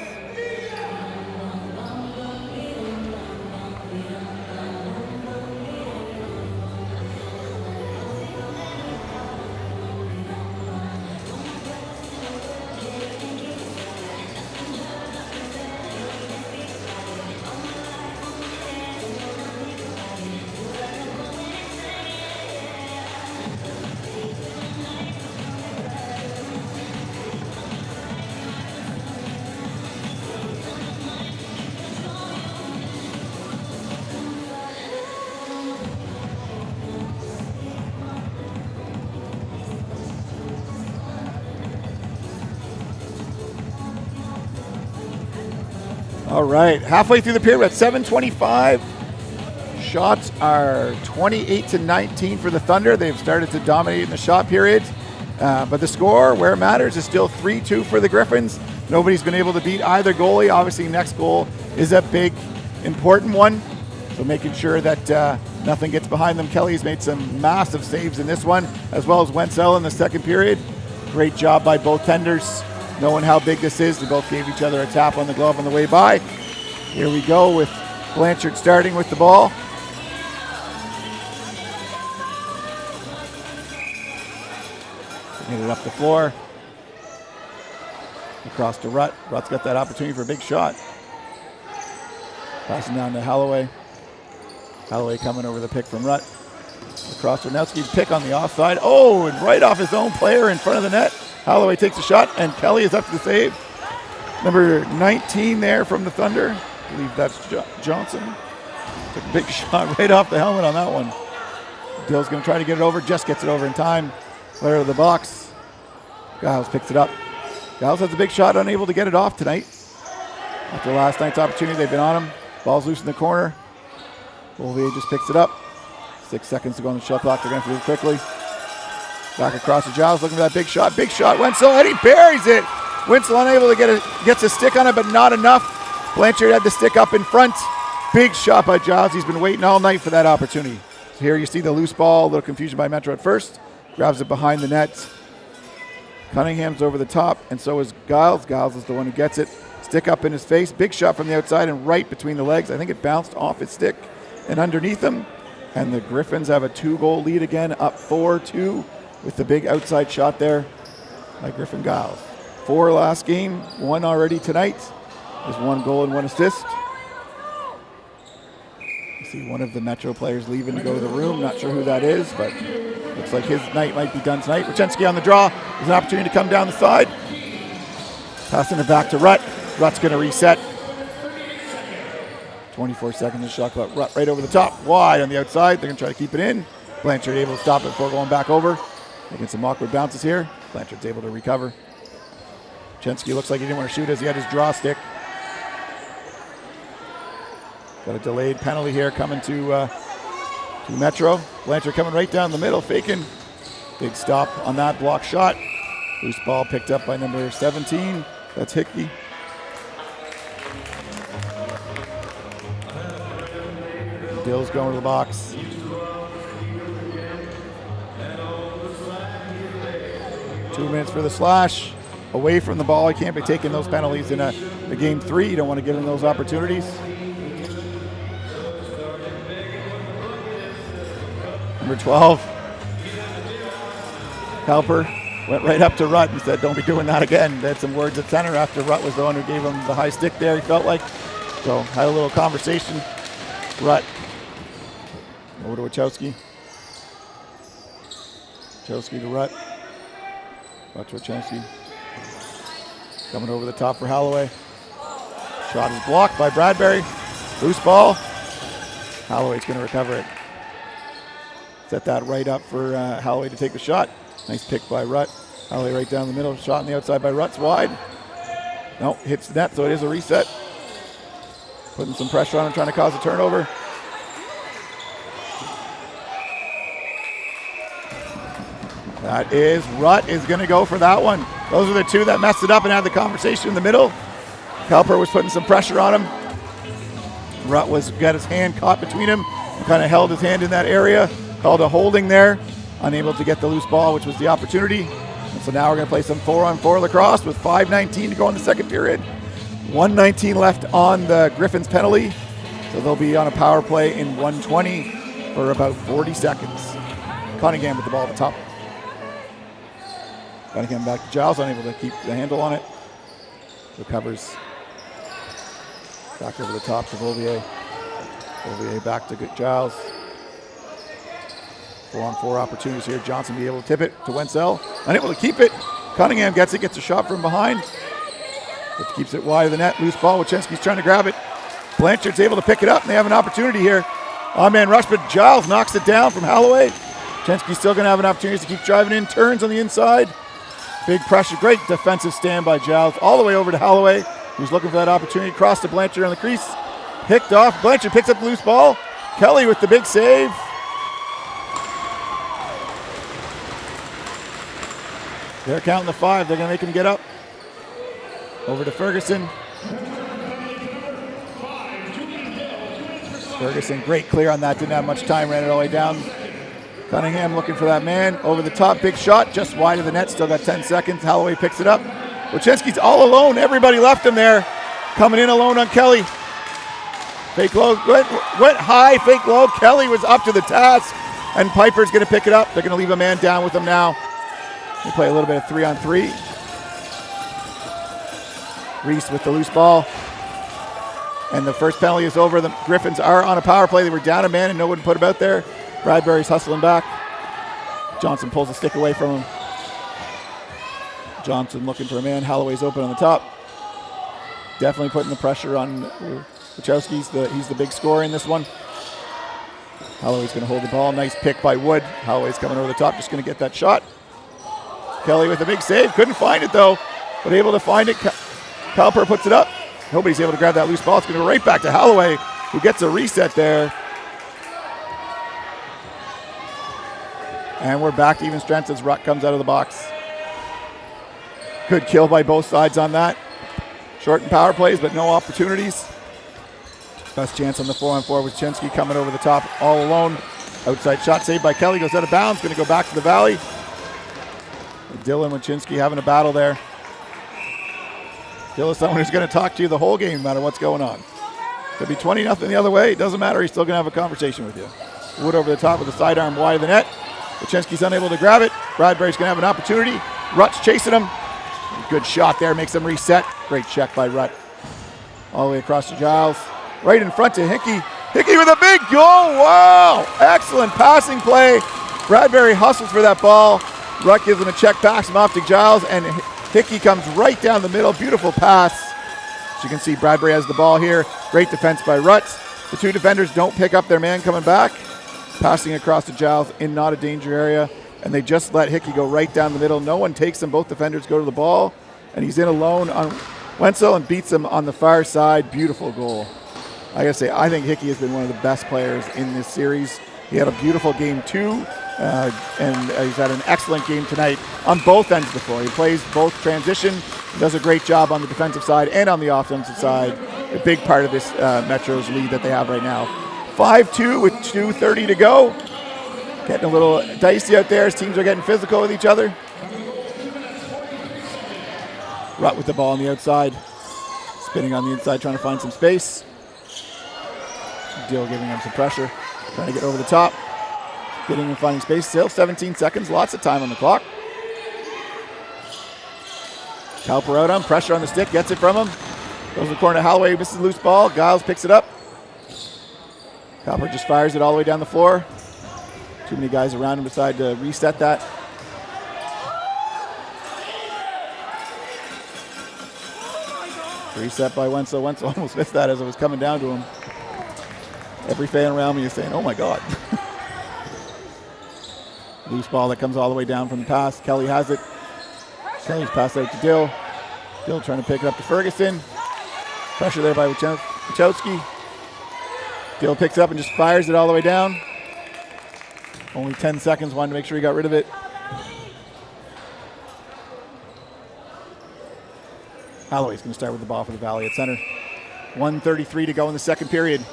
All right, halfway through the period, we're at 7:25. Shots are 28-19 for the Thunder. They've started to dominate in the shot period. But the score, where it matters, is still 3-2 for the Gryphons. Nobody's been able to beat either goalie. Obviously, next goal is a big, important one. So making sure that nothing gets behind them. Kelly's made some massive saves in this one, as well as Wenzel in the second period. Great job by both tenders. Knowing how big this is, they both gave each other a tap on the glove on the way by. Here we go with Blanchard starting with the ball. Hit it up the floor. Across to Rutt. Rutt's got that opportunity for a big shot. Passing down to Holloway. Holloway coming over the pick from Rutt. Across to Winowski. Pick on the offside. Oh, and right off his own player in front of the net. Holloway takes a shot, and Kelly is up to the save. Number 19 there from the Thunder. I believe that's Johnson. Took a big shot right off the helmet on that one. Dill's going to try to get it over. Just gets it over in time. Player of the box. Giles picks it up. Giles has a big shot, unable to get it off tonight. After last night's opportunity, they've been on him. Ball's loose in the corner. Bouvier just picks it up. 6 seconds to go on the shot clock. They're going to have to do it quickly. Back across to Giles, looking for that big shot. Big shot, Wenzel, and he buries it. Wenzel unable to gets a stick on it, but not enough. Blanchard had the stick up in front. Big shot by Giles. He's been waiting all night for that opportunity. So here you see the loose ball. A little confusion by Metro at first. Grabs it behind the net. Cunningham's over the top, and so is Giles. Giles is the one who gets it. Stick up in his face. Big shot from the outside and right between the legs. I think it bounced off his stick and underneath him. And the Gryphons have a 2-goal lead again, up 4-2. With the big outside shot there by Griffin Giles. 4 last game, 1 already tonight. There's 1 goal and 1 assist. You see one of the Metro players leaving to go to the room. Not sure who that is, but Looks like his night might be done tonight. Wachenski on the draw. There's an opportunity to come down the side. Passing it back to Rutt. Rutt's going to reset. 24 seconds of shot clock. Rutt right over the top. Wide on the outside. They're going to try to keep it in. Blanchard able to stop it before going back over. Making some awkward bounces here. Blanchard's able to recover. Wachenski looks like he didn't want to shoot as he had his draw stick. Got a delayed penalty here coming to Metro. Blanchard coming right down the middle, faking. Big stop on that block shot. Loose ball picked up by number 17. That's Hickey. Dill's going to the box. Two minutes for the slash. Away from the ball. He can't be taking those penalties in a game 3. You don't want to give him those opportunities. Number 12, Halper went right up to Rutt and said, don't be doing that again. They had some words at center after Rutt was the one who gave him the high stick there, he felt like. So had a little conversation. Rutt over to Wachowski. Wachowski to Rutt. Rutt to Wachowski. Coming over the top for Holloway. Shot is blocked by Bradbury. Loose ball. Holloway's going to recover it. Set that right up for Holloway to take the shot. Nice pick by Rutt. Holloway right down the middle. Shot on the outside by Rutt's wide. No, hits the net, so it is a reset. Putting some pressure on him, trying to cause a turnover. That is, Rutt is going to go for that one. Those are the two that messed it up and had the conversation in the middle. Halper was putting some pressure on him. Rutt got his hand caught between him, kind of held his hand in that area. Called a holding there, unable to get the loose ball, which was the opportunity. And so now we're going to play some 4-on-4 lacrosse with 5:19 to go in the second period. 1:19 left on the Gryphons penalty. So they'll be on a power play in 1:20 for about 40 seconds. Cunningham with the ball at the top. Cunningham back to Giles, unable to keep the handle on it. Recovers. Back over the top to Beauvier. Beauvier back to Giles. 4-on-4 opportunities here. Johnson be able to tip it to Wenzel. Unable to keep it. Cunningham gets it, gets a shot from behind. But keeps it wide of the net. Loose ball. Wachenski's trying to grab it. Blanchard's able to pick it up, and they have an opportunity here. On-man rush, but Giles knocks it down from Holloway. Wachenski's still going to have an opportunity to keep driving in. Turns on the inside. Big pressure. Great defensive stand by Giles. All the way over to Holloway, who's looking for that opportunity. Cross to Blanchard on the crease. Picked off. Blanchard picks up the loose ball. Kelly with the big save. They're counting the 5. They're going to make him get up. Over to Ferguson. Ferguson, great clear on that. Didn't have much time. Ran it all the way down. Cunningham looking for that man. Over the top. Big shot. Just wide of the net. Still got 10 seconds. Holloway picks it up. Wachenski's all alone. Everybody left him there. Coming in alone on Kelly. Fake low. Went high. Fake low. Kelly was up to the task. And Piper's going to pick it up. They're going to leave a man down with him now. We play a little bit of 3-on-3. Reese with the loose ball. And the first penalty is over. The Gryphons are on a power play. They were down a man and no one put him out there. Bradbury's hustling back. Johnson pulls the stick away from him. Johnson looking for a man. Holloway's open on the top. Definitely putting the pressure on Wachowski. He's the big scorer in this one. Holloway's going to hold the ball. Nice pick by Wood. Holloway's coming over the top. Just going to get that shot. Kelly with a big save. Couldn't find it though, but able to find it. Halper puts it up. Nobody's able to grab that loose ball. It's going to go right back to Holloway, who gets a reset there. And we're back to even strength as Rutt comes out of the box. Good kill by both sides on that. Shortened power plays, but no opportunities. Best chance on the 4-on-4 with Wachenski coming over the top all alone. Outside shot saved by Kelly. Goes out of bounds. Going to go back to the Valley. Dylan Wachenski having a battle there. Dylan's someone who's going to talk to you the whole game no matter what's going on. Could be 20-0 the other way. It doesn't matter. He's still going to have a conversation with you. Wood over the top with the sidearm wide of the net. Wachenski's unable to grab it. Bradbury's going to have an opportunity. Rutt's chasing him. Good shot there. Makes him reset. Great check by Rutt. All the way across to Giles. Right in front to Hickey. Hickey with a big goal. Wow. Excellent passing play. Bradbury hustles for that ball. Rutt gives him a check pass, him off to Giles, and Hickey comes right down the middle. Beautiful pass. As you can see, Bradbury has the ball here. Great defense by Rutt. The two defenders don't pick up their man coming back. Passing across to Giles in not a danger area, and they just let Hickey go right down the middle. No one takes him. Both defenders go to the ball, and he's in alone on Wenzel and beats him on the far side. Beautiful goal. I gotta say, I think Hickey has been one of the best players in this series. He had a beautiful game too, and he's had an excellent game tonight on both ends of the floor. He plays both transition, does a great job on the defensive side and on the offensive side. A big part of this Metro's lead that they have right now. 5-2 with 2:30 to go. Getting a little dicey out there as teams are getting physical with each other. Rutt with the ball on the outside. Spinning on the inside, trying to find some space. Dill giving him some pressure. Trying to get over the top. Getting and finding space. Still 17 seconds. Lots of time on the clock. Cowper out on. Pressure on the stick. Gets it from him. Goes to the corner. Holloway misses the loose ball. Giles picks it up. Cowper just fires it all the way down the floor. Too many guys around him decide to reset that. Reset by Wenzel. Wenzel almost missed that as it was coming down to him. Every fan around me is saying, oh my God. Loose ball that comes all the way down from the pass. Kelly has it. Kelly's passed out to Dill. Dill trying to pick it up to Ferguson. Pressure there by Wachowski. Dill picks it up and just fires it all the way down. Only 10 seconds, wanted to make sure he got rid of it. Holloway's going to start with the ball for the Valley at center. 1:33 to go in the second period.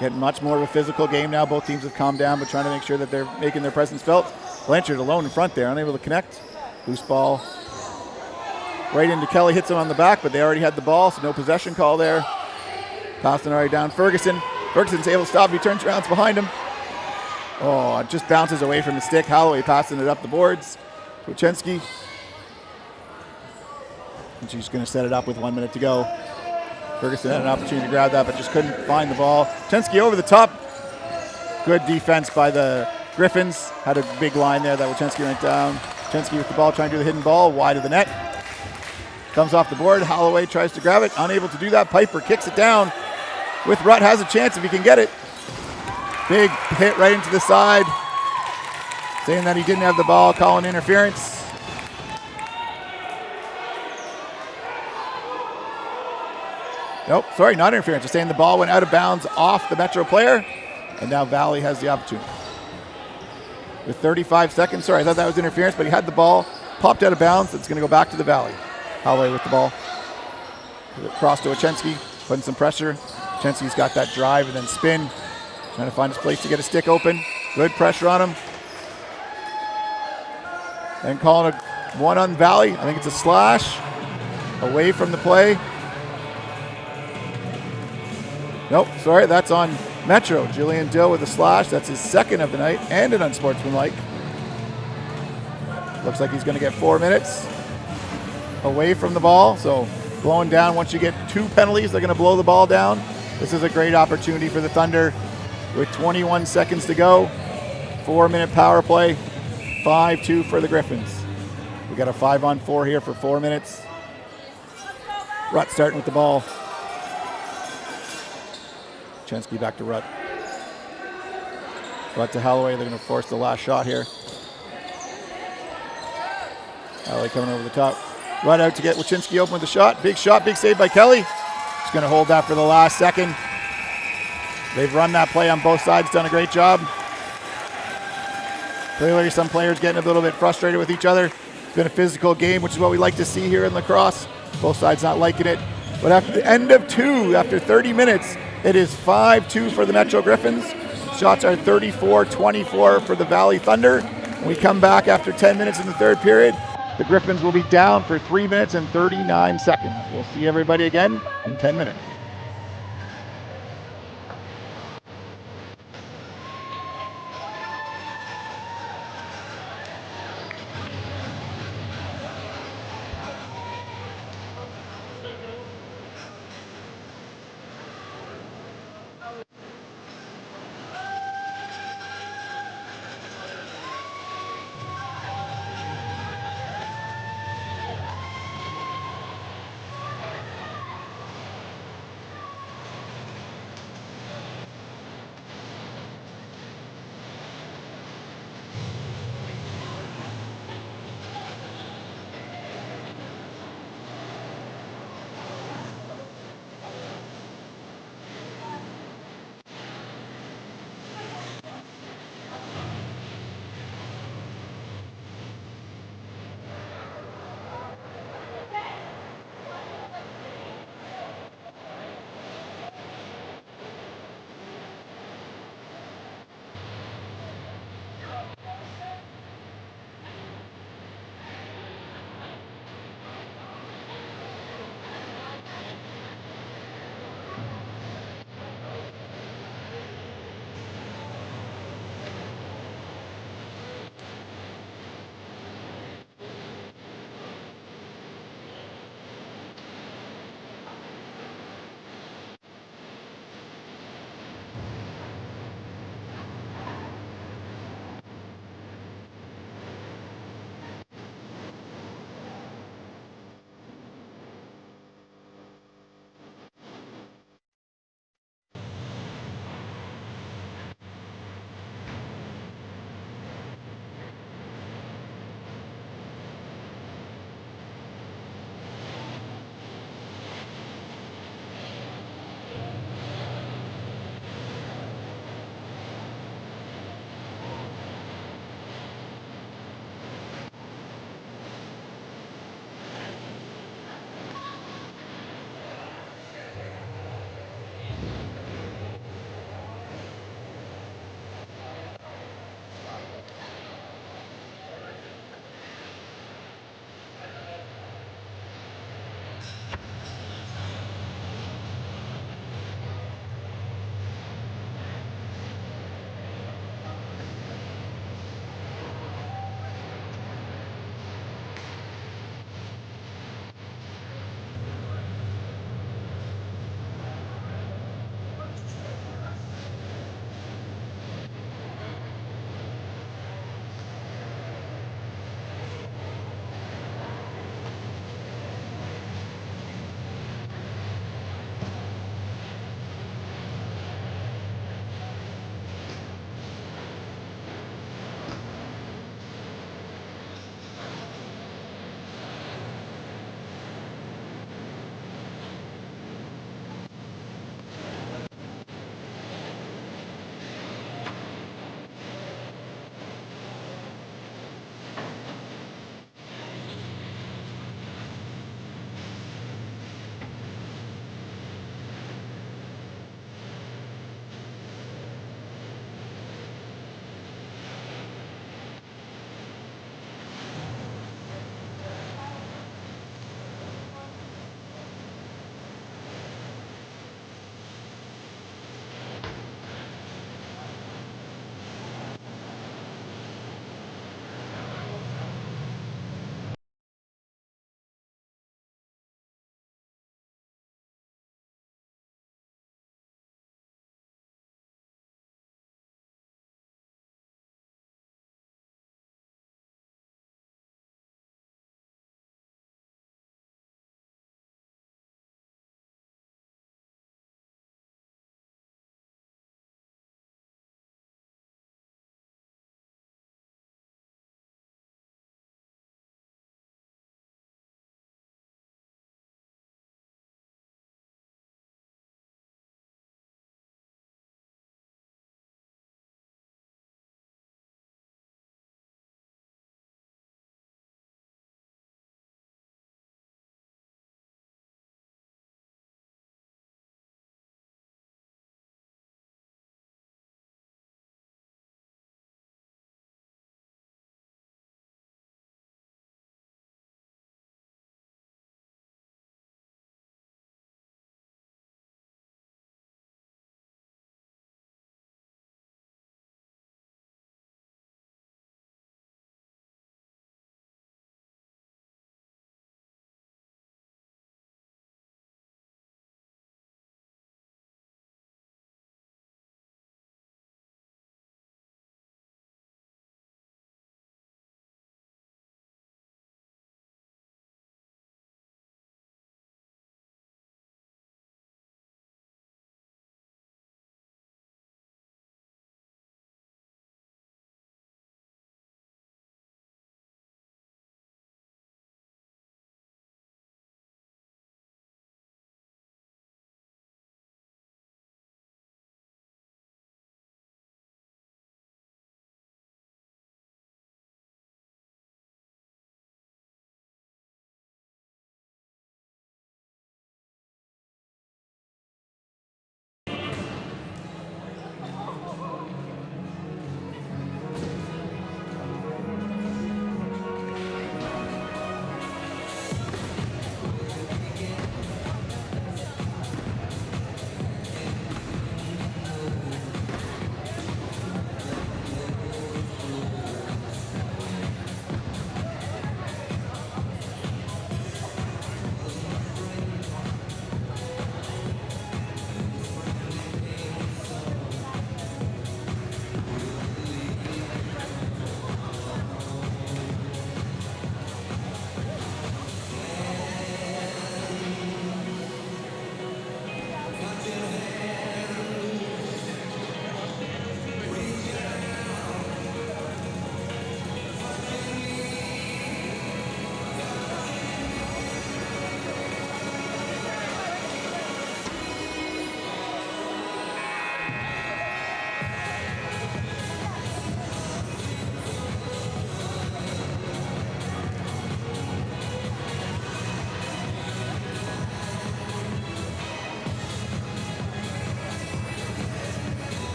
Getting much more of a physical game now. Both teams have calmed down, but trying to make sure that they're making their presence felt. Blanchard alone in front there, unable to connect. Loose ball right into Kelly, hits him on the back, but they already had the ball, so no possession call there. Passing already down Ferguson. Ferguson's able to stop. He turns around, it's behind him. Oh, it just bounces away from the stick. Holloway passing it up the boards. Wachowski. And she's going to set it up with 1 minute to go. Ferguson had an opportunity to grab that, but just couldn't find the ball. Wachowski over the top. Good defense by the Gryphons. Had a big line there that Wachowski went down. Wachowski with the ball, trying to do the hidden ball, wide of the net. Comes off the board. Holloway tries to grab it, unable to do that. Piper kicks it down. With Rutt, has a chance if he can get it. Big hit right into the side. Saying that he didn't have the ball, calling interference. Nope, sorry, not interference. Just saying the ball went out of bounds off the Metro player, and now Valley has the opportunity. With 35 seconds, sorry, I thought that was interference, but he had the ball, popped out of bounds. It's going to go back to the Valley. Holloway with the ball. Cross to Wachowski, putting some pressure. Wachowski's got that drive and then spin. Trying to find his place to get a stick open. Good pressure on him. And calling a one on Valley. I think it's a slash. Away from the play. Nope, sorry, that's on Metro. Julian Dill with a slash. That's his second of the night and an unsportsmanlike. Looks like he's going to get 4 minutes away from the ball. So blowing down, once you get 2 penalties, they're going to blow the ball down. This is a great opportunity for the Thunder with 21 seconds to go. 4-minute power play. 5-2 for the Gryphons. We got a 5-on-4 here for 4 minutes. Rutt starting with the ball. Wachowski back to Rutt. Rutt to Holloway. They're going to force the last shot here. Holloway coming over the top. Rutt out to get Wachowski open with the shot. Big save by Kelly. He's going to hold that for the last second. They've run that play on both sides, done a great job. Clearly some players getting a little bit frustrated with each other. It's been a physical game, which is what we like to see here in lacrosse. Both sides not liking it. But after the end of 2, after 30 minutes, it is 5-2 for the Metro Gryphons. Shots are 34-24 for the Valley Thunder. When we come back after 10 minutes in the third period, the Gryphons will be down for 3 minutes and 39 seconds. We'll see everybody again in 10 minutes.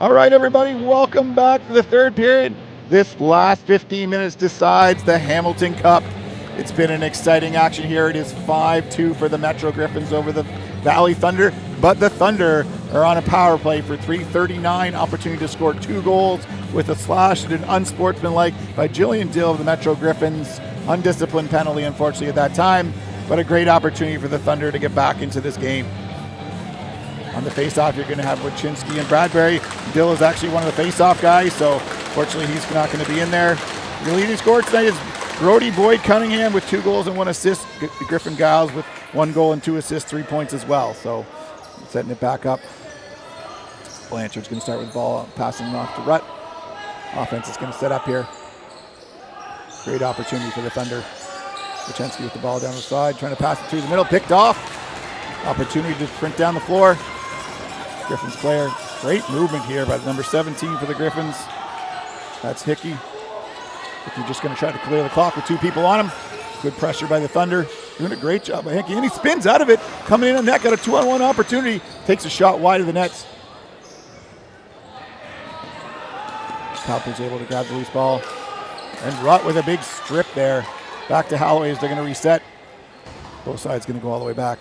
All right, everybody, welcome back to the third period. This last 15 minutes decides the Hamilton Cup. It's been an exciting action here. It is 5-2 for the Metro Gryphons over the Valley Thunder, but the Thunder are on a power play for 3:39, opportunity to score 2 goals with a slash and an unsportsmanlike by Jillian Dill of the Metro Gryphons. Undisciplined penalty, unfortunately, at that time, but a great opportunity for the Thunder to get back into this game. On the face-off, you're going to have Wachinski and Bradbury. Dill is actually one of the face-off guys, so fortunately he's not going to be in there. Your leading scorer tonight is Brody Boyd Cunningham with 2 goals and 1 assist. Griffin Giles with 1 goal and 2 assists, 3 points as well. So setting it back up. Blanchard's going to start with the ball, passing it off to Rutt. Offense is going to set up here. Great opportunity for the Thunder. Wachinski with the ball down the side, trying to pass it through the middle, picked off. Opportunity to sprint down the floor. Griffins player, great movement here by the number 17 for the Griffins. That's Hickey. Hickey just going to try to clear the clock with 2 people on him. Good pressure by the Thunder. Doing a great job by Hickey, and he spins out of it. Coming in on net, got a 2-on-1 opportunity. Takes a shot wide of the nets. Cowper's able to grab the loose ball. And Rutt with a big strip there. Back to Holloway as they're going to reset. Both sides going to go all the way back.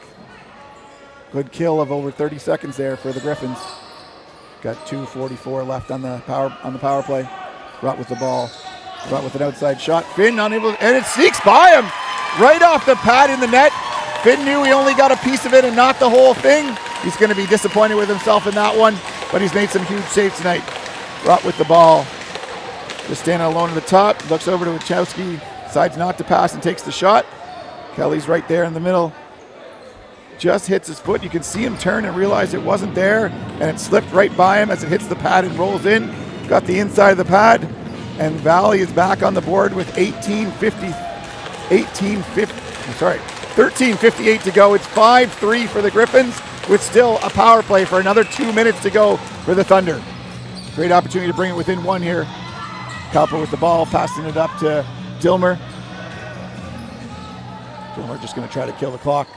Good kill of over 30 seconds there for the Griffins. Got 2:44 left on the power play. Rutt with the ball. Rutt with an outside shot. Finn unable, and it sneaks by him right off the pad in the net. Finn knew he only got a piece of it and not the whole thing. He's going to be disappointed with himself in that one, but he's made some huge saves tonight. Rutt with the ball. Just standing alone at the top. Looks over to Wachowski. Decides not to pass and takes the shot. Kelly's right there in the middle. Just hits his foot. You can see him turn and realize it wasn't there, and it slipped right by him as it hits the pad and rolls in. Got the inside of the pad, and Valley is back on the board with 13:58 to go. It's 5-3 for the Griffins with still a power play for another 2 minutes to go for the Thunder. Great opportunity to bring it within 1 here. Cowper with the ball, passing it up to Dilmer. Dilmer just going to try to kill the clock.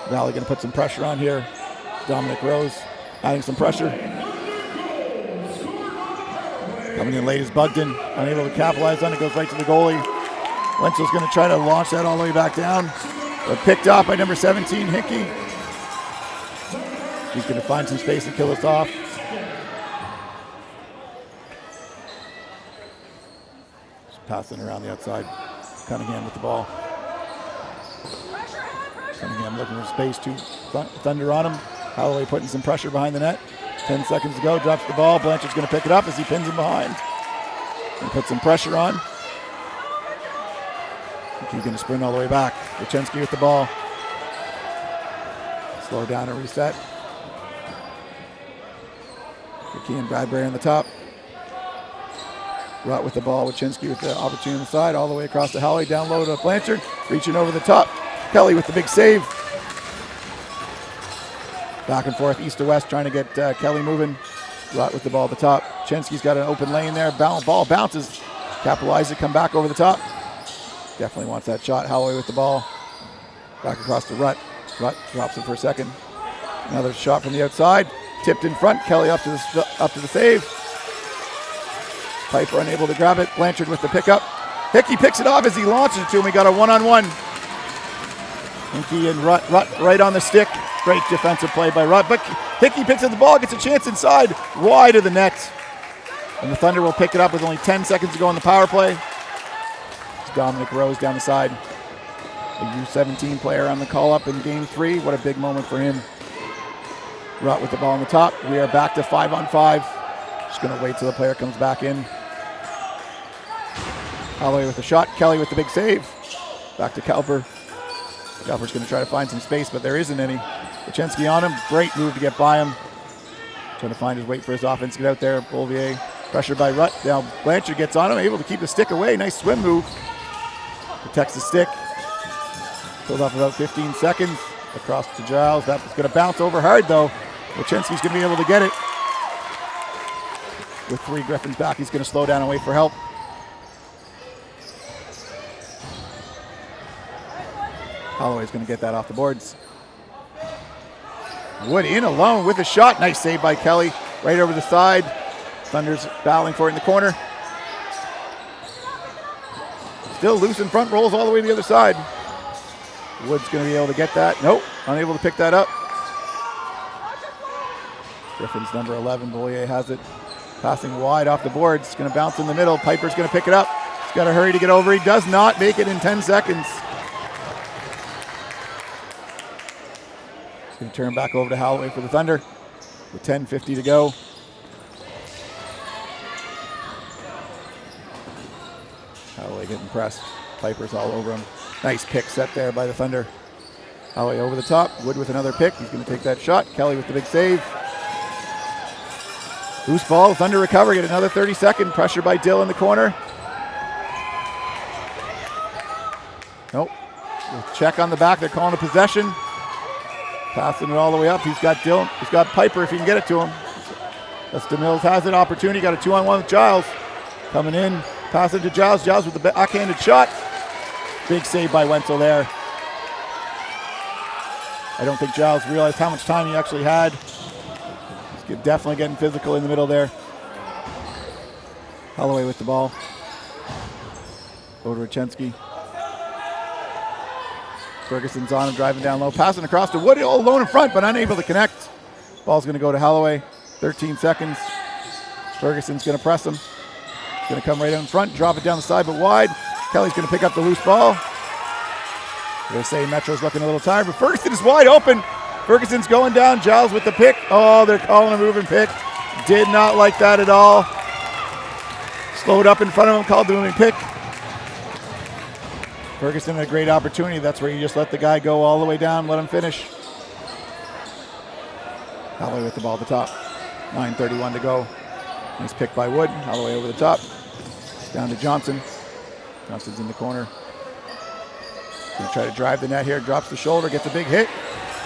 Valley going to put some pressure on here. Dominic Rose adding some pressure. Coming in late is Bugden, unable to capitalize on it, goes right to the goalie. Wenzel's going to try to launch that all the way back down, but picked off by number 17, Hickey. He's going to find some space to kill us off. Just passing around the outside. Cunningham with the ball. Cunningham looking for space, 2 Thunder on him. Holloway putting some pressure behind the net. 10 seconds to go, drops the ball. Blanchard's going to pick it up as he pins him behind. And put some pressure on. He's going to sprint all the way back. Wachinski with the ball. Slow down and reset. Hickey and Bradbury on the top. Rutt with the ball. Wachinski with the opportunity on the side, all the way across to Holloway, down low to Blanchard, reaching over the top. Kelly with the big save. Back and forth, east to west, trying to get Kelly moving. Rutt with the ball at the top. Chenski's got an open lane there. Ball bounces. Capitalize it, come back over the top. Definitely wants that shot. Holloway with the ball. Back across to Rutt. Rutt drops it for a second. Another shot from the outside. Tipped in front. Kelly up to the save. Piper unable to grab it. Blanchard with the pickup. Hickey picks it off as he launches it to him. We got a 1-on-1. Hickey and Rutt right on the stick. Great defensive play by Rutt. But Hickey picks up the ball, gets a chance inside, wide of the net. And the Thunder will pick it up with only 10 seconds to go on the power play. It's Dominic Rose down the side. A U17 player on the call-up in Game 3. What a big moment for him. Rutt with the ball on the top. We are back to 5-on-5. Just going to wait till the player comes back in. Holloway with the shot. Kelly with the big save. Back to Cowper. Cowper's going to try to find some space, but there isn't any. Wachinski on him. Great move to get by him. Trying to find his weight for his offense to get out there. Bouvier pressured by Rutt. Now Blanchard gets on him, able to keep the stick away. Nice swim move. Protects the stick. Goes off about 15 seconds. Across to Giles. That was going to bounce over hard, though. Wachinski's going to be able to get it. With 3 Griffins back, he's going to slow down and wait for help. Holloway's going to get that off the boards. Wood in alone with a shot. Nice save by Kelly. right over the side. Thunder's battling for it in the corner. Still loose in front, rolls all the way to the other side. Wood's going to be able to get that. Nope, unable to pick that up. Gryphons number 11, Bollier has it. Passing wide off the boards. Going to bounce in the middle. Piper's going to pick it up. He's got to hurry to get over. He does not make it in 10 seconds. He's going to turn back over to Holloway for the Thunder with 10:50 to go. Holloway getting pressed. Piper's all over him. Nice pick set there by the Thunder. Holloway over the top. Wood with another pick. He's going to take that shot. Kelly with the big save. Loose ball. Thunder recover. Get another 30-second. Pressure by Dill in the corner. Nope. Check on the back. They're calling a possession. Passing it all the way up. He's got Dill. He's got Piper if he can get it to him. Dustin Mills has an opportunity. Got a 2-on-1 with Giles. Coming in. Pass it to Giles. Giles with the backhanded shot. Big save by Wenzel there. I don't think Giles realized how much time he actually had. He's definitely getting physical in the middle there. Holloway with the ball. Over to Rachensky. Ferguson's on him, driving down low. Passing across to Wood, all alone in front, but unable to connect. Ball's going to go to Holloway. 13 seconds. Ferguson's going to press him. He's going to come right in front, drop it down the side, but wide. Kelly's going to pick up the loose ball. They say Metro's looking a little tired, but Ferguson is wide open. Ferguson's going down. Giles with the pick. Oh, they're calling a moving pick. Did not like that at all. Slowed up in front of him, called the moving pick. Ferguson had a great opportunity. That's where you just let the guy go all the way down, let him finish. Holloway with the ball at the top. 9:31 to go. Nice pick by Wood. Holloway over the top. Down to Johnson. Johnson's in the corner. Gonna try to drive the net here. Drops the shoulder, gets a big hit.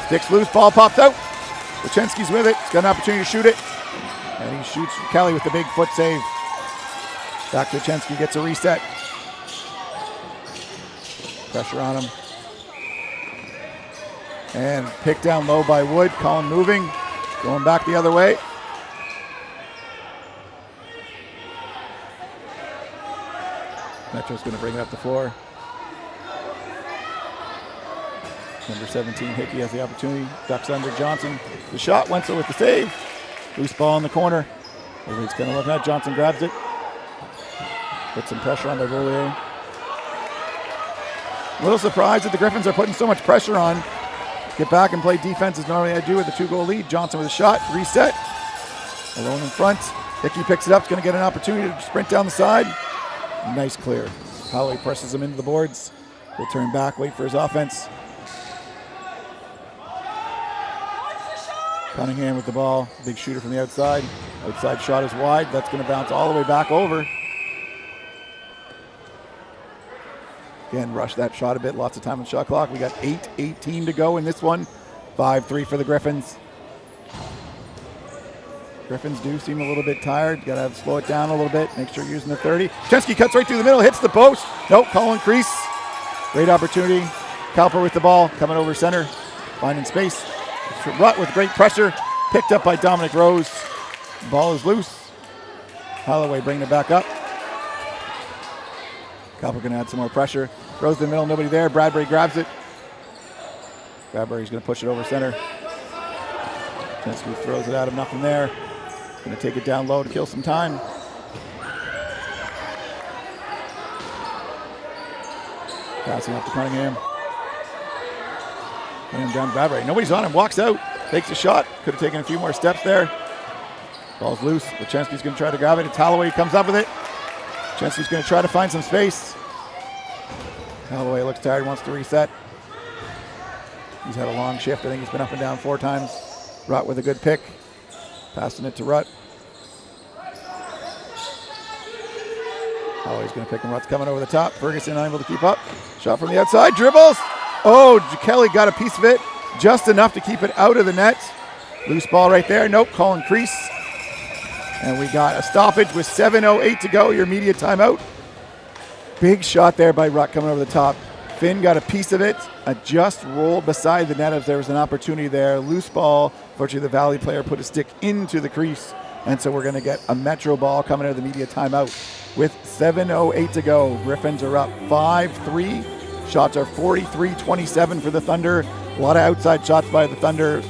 Sticks loose, ball pops out. Rachensky's with it. He's got an opportunity to shoot it. And he shoots Kelly with the big foot save. Back to Rachensky, gets a reset. Pressure on him. And picked down low by Wood. Colin moving. Going back the other way. Metro's going to bring it up the floor. Number 17, Hickey has the opportunity. Ducks under Johnson. The shot, Wenzel with the save. Loose ball in the corner. Everybody's going to look at it. Johnson grabs it. Puts some pressure on by Bollier. A little surprised that the Gryphons are putting so much pressure on. Get back and play defense as normally I do with a 2-goal lead. Johnson with a shot. Reset. Alone in front. Hickey picks it up. He's going to get an opportunity to sprint down the side. Nice clear. Holloway presses him into the boards. He'll turn back, wait for his offense. Cunningham with the ball. Big shooter from the outside. Outside shot is wide. That's going to bounce all the way back over. Again, rush that shot a bit. Lots of time on the shot clock. We got 8:18 to go in this one. 5-3 for the Gryphons. Gryphons do seem a little bit tired. Got to slow it down a little bit. Make sure you're using the 30. Chensky cuts right through the middle. Hits the post. Nope. Colin crease. Great opportunity. Kalper with the ball. Coming over center. Finding space. Rutt with great pressure. Picked up by Dominic Rose. Ball is loose. Holloway bringing it back up. Kalper going to add some more pressure. Throws in the middle. Nobody there. Bradbury grabs it. Bradbury's going to push it over center. Chensky throws it out of nothing there. Going to take it down low to kill some time. Passing off to Cunningham. Cunningham down to Bradbury. Nobody's on him. Walks out. Takes a shot. Could have taken a few more steps there. Ball's loose. Rachensky's going to try to grab it. It's Holloway who comes up with it. Rachensky's going to try to find some space. Holloway looks tired. Wants to reset. He's had a long shift. I think he's been up and down 4 times. Rutt with a good pick. Passing it to Rutt. Holloway's going to pick him. Rutt's coming over the top. Ferguson unable to keep up. Shot from the outside. Dribbles. Oh, Kelly got a piece of it. Just enough to keep it out of the net. Loose ball right there. Nope. Colin crease. And we got a stoppage with 7:08 to go. Your immediate timeout. Big shot there by Rutt coming over the top. Finn got a piece of it, just rolled beside the net as there was an opportunity there. Loose ball. Fortunately, the Valley player put a stick into the crease, and so we're going to get a Metro ball coming out of the media timeout. With 7:08 to go, Gryphons are up 5-3. Shots are 43-27 for the Thunder. A lot of outside shots by the Thunder.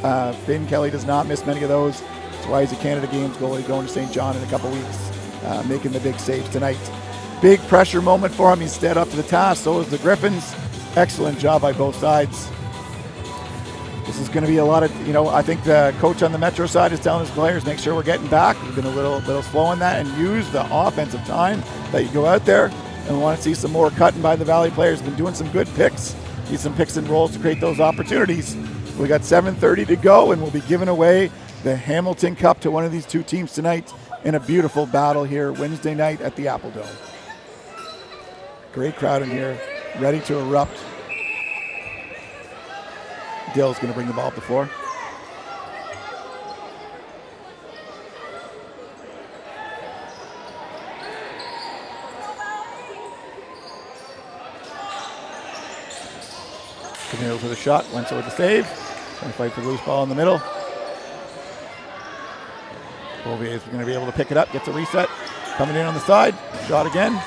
Finn Kelly does not miss many of those. That's why he's a Canada Games goalie going to St. John in a couple weeks, making the big saves tonight. Big pressure moment for him. He's stepped up to the task. So is the Gryphons. Excellent job by both sides. This is going to be a lot of, I think the coach on the Metro side is telling his players, make sure we're getting back. We've been a little slow on that, and use the offensive time that you go out there. And we want to see some more cutting by the Valley players. Been doing some good picks. Need some picks and rolls to create those opportunities. We got 7:30 to go, and we'll be giving away the Hamilton Cup to one of these two teams tonight in a beautiful battle here Wednesday night at the Apple Dome. Great crowd in here, ready to erupt. Dill's going to bring the ball up the floor. Camille with a shot, Wenzel with the save. Trying to fight for the loose ball in the middle. Bouvier is going to be able to pick it up, gets a reset. Coming in on the side, shot again.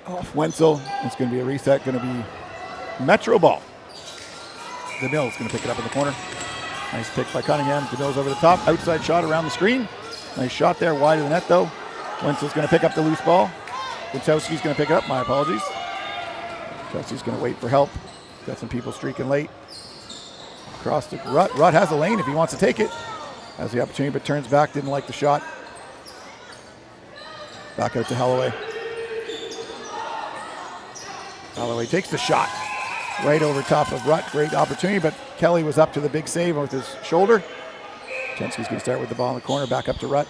Off Wenzel, it's going to be a reset, going to be Metro ball. DeMille's going to pick it up in the corner. Nice pick by Cunningham. DeMille's over the top, outside shot around the screen. Nice shot there, wide of the net though. Wenzel's going to pick up the loose ball. Wachowski's going to pick it up, my apologies. Chelsea's going to wait for help. Got some people streaking late. Across to Rutt. Rutt has a lane if he wants to take it. Has the opportunity but turns back, didn't like the shot. Back out to Holloway. Holloway takes the shot right over top of Rutt. Great opportunity, but Kelly was up to the big save with his shoulder. Chensky's going to start with the ball in the corner, back up to Rutt.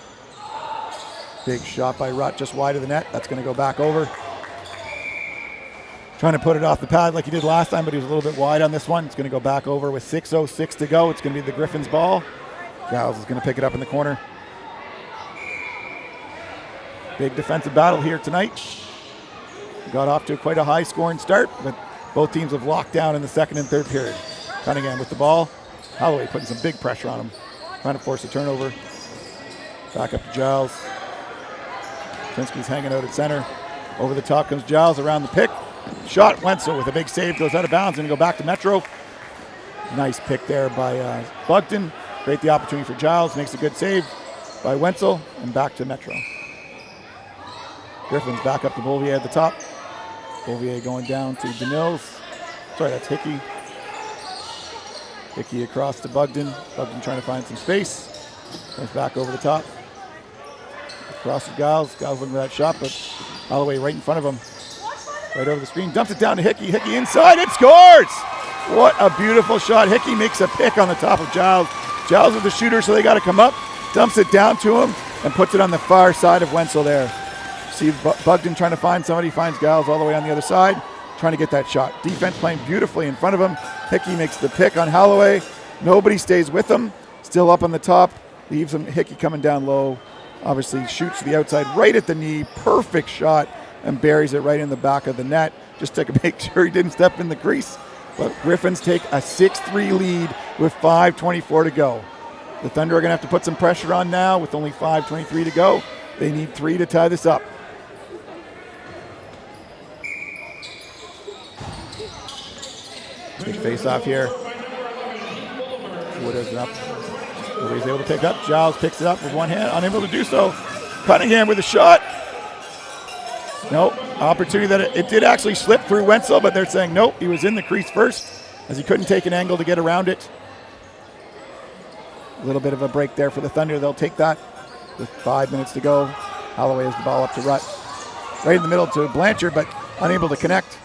Big shot by Rutt, just wide of the net. That's going to go back over. Trying to put it off the pad like he did last time, but he was a little bit wide on this one. It's going to go back over with 6:06 to go. It's going to be the Gryphons ball. Giles is going to pick it up in the corner. Big defensive battle here tonight. Got off to quite a high scoring start, but both teams have locked down in the second and third period. Cunningham with the ball. Holloway putting some big pressure on him. Trying to force a turnover. Back up to Giles. Pinsky's hanging out at center. Over the top comes Giles around the pick. Shot, Wenzel with a big save, goes out of bounds, and go back to Metro. Nice pick there by Bugden. Great the opportunity for Giles, makes a good save by Wenzel, and back to Metro. Gryphons back up to Bouvier at the top. Bouvier going down to DeMills. Sorry, that's Hickey. Hickey across to Bugden. Bugden trying to find some space. Comes back over the top. Across to Giles. Giles looking for that shot, but Holloway right in front of him. Right over the screen. Dumps it down to Hickey. Hickey inside. It scores! What a beautiful shot. Hickey makes a pick on the top of Giles. Giles is the shooter, so they got to come up. Dumps it down to him and puts it on the far side of Wenzel there. See Bugden trying to find somebody. Finds Giles all the way on the other side. Trying to get that shot. Defense playing beautifully in front of him. Hickey makes the pick on Holloway. Nobody stays with him. Still up on the top. Leaves him. Hickey coming down low. Obviously shoots to the outside right at the knee. Perfect shot. And buries it right in the back of the net. Just to make sure he didn't step in the crease. But Gryphons take a 6-3 lead with 5:24 to go. The Thunder are going to have to put some pressure on now with only 5:23 to go. They need 3 to tie this up. Big face off here. Wood is up. Nobody's able to pick up. Giles picks it up with one hand, unable to do so. Cunningham with a shot. No, opportunity that it did actually slip through Wenzel, but they're saying nope, he was in the crease first as he couldn't take an angle to get around it. A little bit of a break there for the Thunder. They'll take that with 5 minutes to go. Holloway has the ball up to Rutt. Right in the middle to Blanchard, but unable to connect.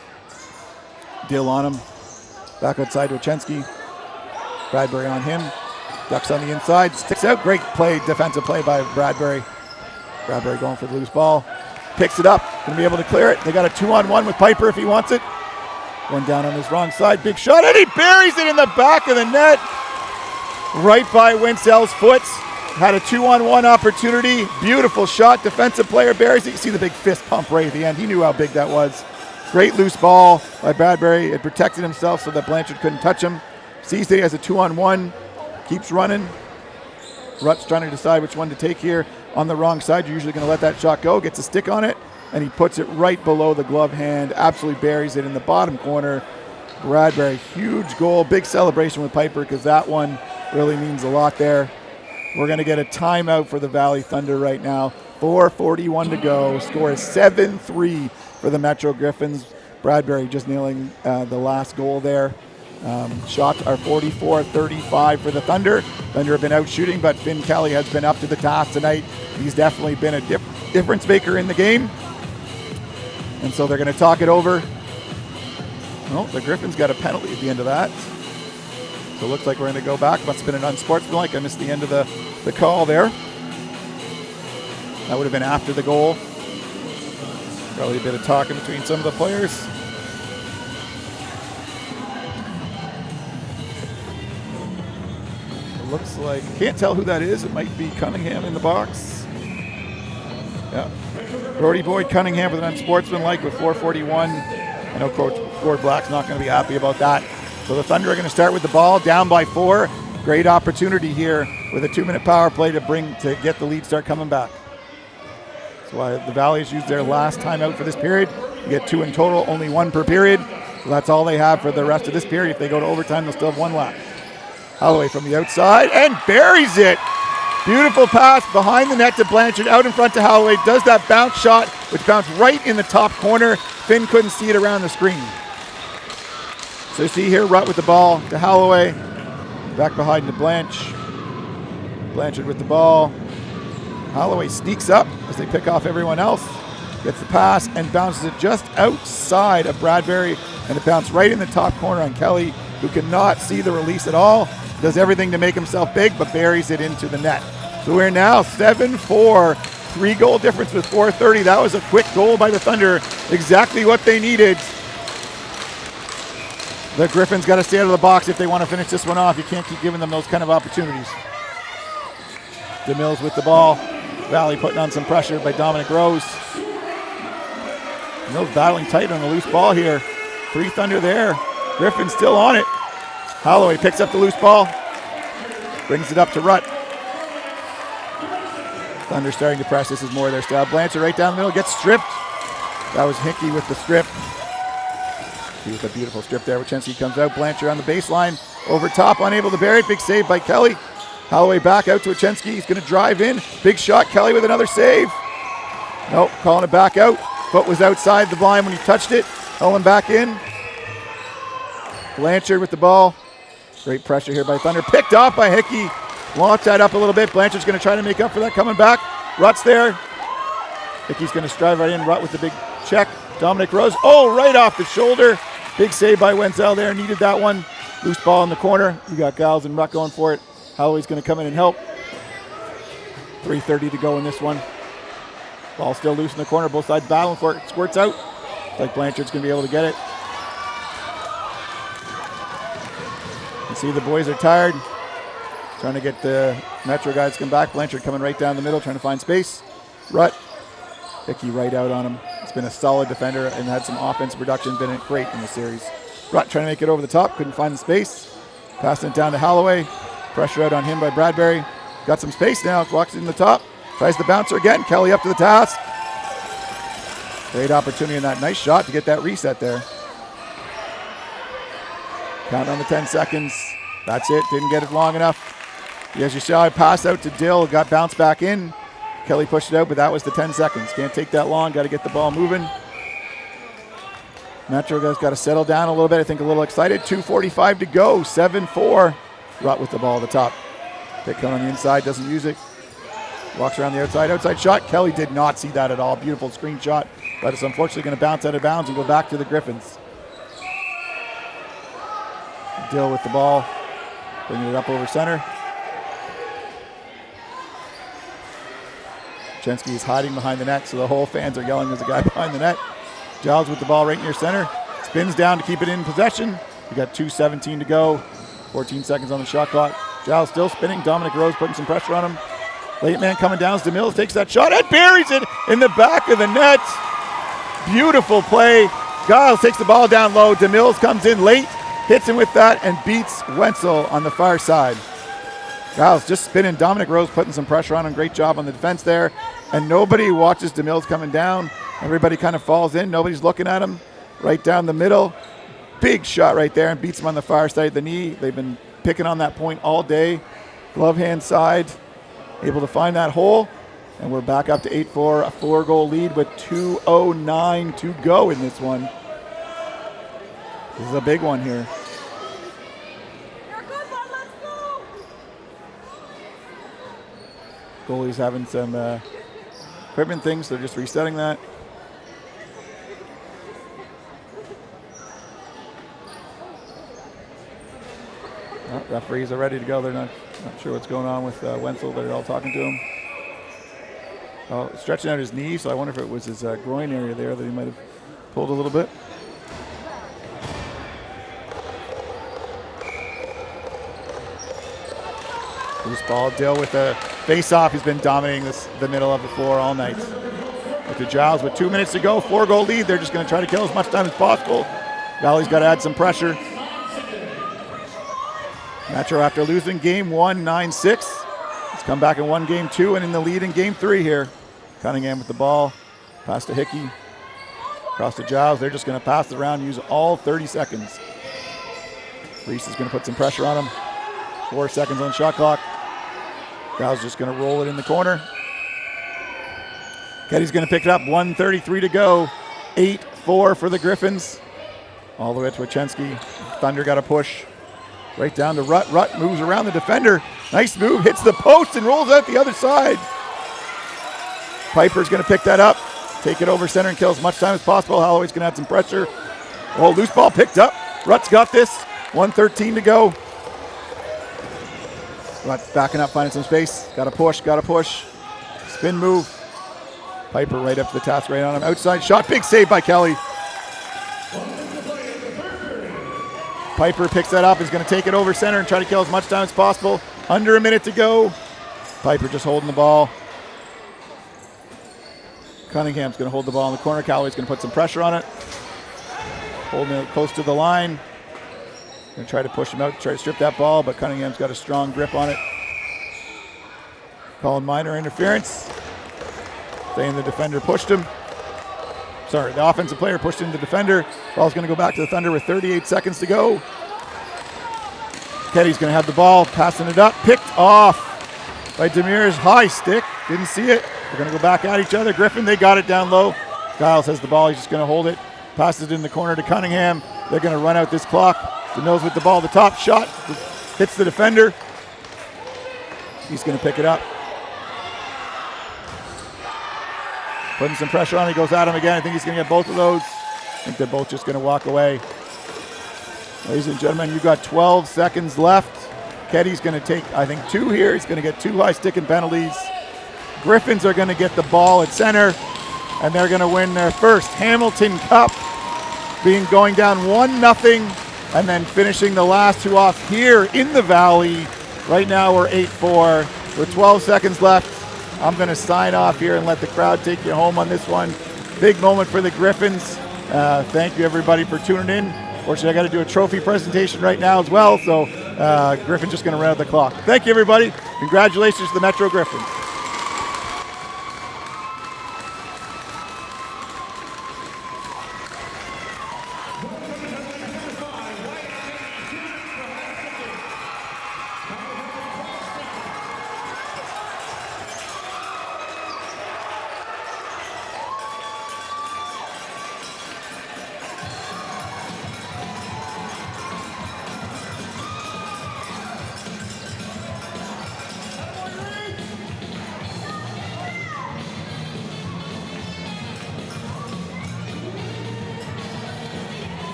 Dill on him. Back outside to Ochensky. Bradbury on him. Ducks on the inside. Sticks out. Great play, defensive play by Bradbury. Bradbury going for the loose ball. Picks it up. Going to be able to clear it. They got a 2-on-1 with Piper if he wants it. One down on his wrong side. Big shot, and he buries it in the back of the net. Right by Wenzel's foot. Had a 2-on-1 opportunity. Beautiful shot. Defensive player buries it. You see the big fist pump right at the end. He knew how big that was. Great loose ball by Bradbury. It protected himself so that Blanchard couldn't touch him. Sees that he has a 2-on-1. Keeps running. Rutt's trying to decide which one to take here. On the wrong side, you're usually going to let that shot go. Gets a stick on it, and he puts it right below the glove hand. Absolutely buries it in the bottom corner. Bradbury, huge goal. Big celebration with Piper because that one really means a lot there. We're going to get a timeout for the Valley Thunder right now. 4:41 to go. Score is 7-3 for the Metro Gryphons. Bradbury just nailing the last goal there. Shots are 44-35 for the Thunder. Thunder have been out shooting, but Finn Kelly has been up to the task tonight. He's definitely been a difference maker in the game. And so they're going to talk it over. Well, the Gryphons got a penalty at the end of that. So it looks like we're going to go back. Must have been an unsportsmanlike. I missed the end of the call there. That would have been after the goal. Probably a bit of talking between some of the players. It looks like, can't tell who that is. It might be Cunningham in the box. Yeah. Brody Boyd Cunningham with an unsportsmanlike with 4:41. I know Coach Gord Black's not going to be happy about that. So the Thunder are going to start with the ball, down by 4. Great opportunity here with a 2-minute power play to get the lead start coming back. That's why the Valley's used their last timeout for this period. You get 2 in total, only 1 per period. So that's all they have for the rest of this period. If they go to overtime, they'll still have 1 left. Holloway from the outside and buries it. Beautiful pass behind the net to Blanchard, out in front to Holloway. Does that bounce shot, which bounced right in the top corner. Finn couldn't see it around the screen. So you see here, Rutt with the ball to Holloway. Back behind to Blanchard with the ball. Holloway sneaks up as they pick off everyone else. Gets the pass and bounces it just outside of Bradbury. And it bounced right in the top corner on Kelly, who cannot see the release at all. Does everything to make himself big, but buries it into the net. So we're now 7-4, 3-goal difference with 4:30. That was a quick goal by the Thunder. Exactly what they needed. The Gryphons got to stay out of the box if they want to finish this one off. You can't keep giving them those kind of opportunities. DeMills with the ball. Valley putting on some pressure by Dominic Rose. Mills battling tight on the loose ball here. 3 Thunder there. Gryphons still on it. Holloway picks up the loose ball. Brings it up to Rutt. Thunder starting to press. This is more their style. Blanchard right down the middle. Gets stripped. That was Hickey with the strip. He with a beautiful strip there. Wachensky comes out. Blanchard on the baseline. Over top. Unable to bury it. Big save by Kelly. Holloway back out to Wachensky. He's going to drive in. Big shot. Kelly with another save. Nope. Calling it back out. Foot was outside the blind when he touched it. Owen back in. Blanchard with the ball. Great pressure here by Thunder. Picked off by Hickey. Launch that up a little bit. Blanchard's going to try to make up for that coming back. Rutt's there. Hickey's going to strive right in. Rutt with the big check. Dominic Rose. Oh, right off the shoulder. Big save by Wenzel there. Needed that one. Loose ball in the corner. We got Giles and Rutt going for it. Holloway's going to come in and help. 3:30 to go in this one. Ball still loose in the corner. Both sides battling for it. Squirts out. Looks like Blanchard's going to be able to get it. You see the boys are tired. Trying to get the Metro guys to come back. Blanchard coming right down the middle, trying to find space. Rutt. Hickey right out on him. He's been a solid defender and had some offensive production. Been great in the series. Rutt trying to make it over the top. Couldn't find the space. Passing it down to Holloway. Pressure out on him by Bradbury. Got some space now. Walks in the top. Tries the bouncer again. Kelly up to the task. Great opportunity in that. Nice shot to get that reset there. Count on the 10 seconds. That's it. Didn't get it long enough. As you saw, I passed out to Dill. Got bounced back in. Kelly pushed it out, but that was the 10 seconds. Can't take that long. Got to get the ball moving. Metro guys got to settle down a little bit. I think a little excited. 2:45 to go. 7-4. Rutt with the ball at the top. Pick on the inside. Doesn't use it. Walks around the outside. Outside shot. Kelly did not see that at all. Beautiful screen shot. But it's unfortunately going to bounce out of bounds and go back to the Gryphons. Dill with the ball. Bringing it up over center. Wachensky is hiding behind the net, so the whole fans are yelling there's a guy behind the net. Giles with the ball right near center. Spins down to keep it in possession. We got 2:17 to go. 14 seconds on the shot clock. Giles still spinning. Dominic Rose putting some pressure on him. Late man coming down. DeMills takes that shot and buries it in the back of the net. Beautiful play. Giles takes the ball down low. DeMills comes in late, hits him with that, and beats Wenzel on the far side. Giles just spinning. Dominic Rose putting some pressure on him. Great job on the defense there. And nobody watches DeMills coming down. Everybody kind of falls in. Nobody's looking at him. Right down the middle. Big shot right there and beats him on the far side of the knee. They've been picking on that point all day. Glove hand side. Able to find that hole. And we're back up to 8-4, a 4-goal lead with 2:09 to go in this one. This is a big one here. Goalie's having some equipment things. They're just resetting that. Oh, referees are ready to go. They're not sure what's going on with Wenzel. They're all talking to him. Oh, stretching out his knee, so I wonder if it was his groin area there that he might have pulled a little bit. Loose ball. Dill with a face-off. He's been dominating the middle of the floor all night. With the Giles with 2 minutes to go, 4-goal lead. They're just going to try to kill as much time as possible. Valley's got to add some pressure. Metro, after losing game 1, 9-6, has come back and won game 2 and in the lead in game 3 here. Cunningham with the ball. Pass to Hickey. Across to Giles. They're just going to pass it around, use all 30 seconds. Reese is going to put some pressure on him. 4 seconds on shot clock. Giles just going to roll it in the corner. Keddy's going to pick it up. 1:33 to go. 8-4 for the Gryphons. All the way to Wachenski. Thunder got a push. Right down to Rutt. Rutt moves around the defender. Nice move. Hits the post and rolls out the other side. Piper's going to pick that up. Take it over center and kill as much time as possible. Holloway's going to add some pressure. Oh, loose ball picked up. Rutt's got this. 1:13 to go. Rutt backing up, finding some space. Got to push, got to push. Spin move. Piper right up to the task, right on him. Outside shot. Big save by Kelly. Piper picks that up. Is going to take it over center and try to kill as much time as possible. Under a minute to go. Piper just holding the ball. Cunningham's going to hold the ball in the corner. Calloway's going to put some pressure on it. Holding it close to the line. Going to try to push him out, try to strip that ball, but Cunningham's got a strong grip on it. Calling minor interference. Saying the defender pushed him. Sorry, the offensive player pushed into the defender. Ball's going to go back to the Thunder with 38 seconds to go. Keddy's going to have the ball, passing it up. Picked off by Demir's high stick. Didn't see it. They're going to go back at each other. Griffin, they got it down low. Giles has the ball. He's just going to hold it. Passes it in the corner to Cunningham. They're going to run out this clock. DeMills with the ball. The top shot hits the defender. He's going to pick it up. Putting some pressure on. He goes at him again. I think he's going to get both of those. I think they're both just going to walk away. Ladies and gentlemen, you've got 12 seconds left. Keddy's going to take, I think, 2 here. He's going to get 2 high sticking penalties. Gryphons are going to get the ball at center, and they're going to win their first Hamilton Cup, going down 1-0, and then finishing the last 2 off here in the Valley. Right now we're 8-4 with 12 seconds left. I'm going to sign off here and let the crowd take you home on this one. Big moment for the Gryphons. Thank you, everybody, for tuning in. Fortunately, I got to do a trophy presentation right now as well, so Griffin's just going to run out the clock. Thank you, everybody. Congratulations to the Metro Gryphons.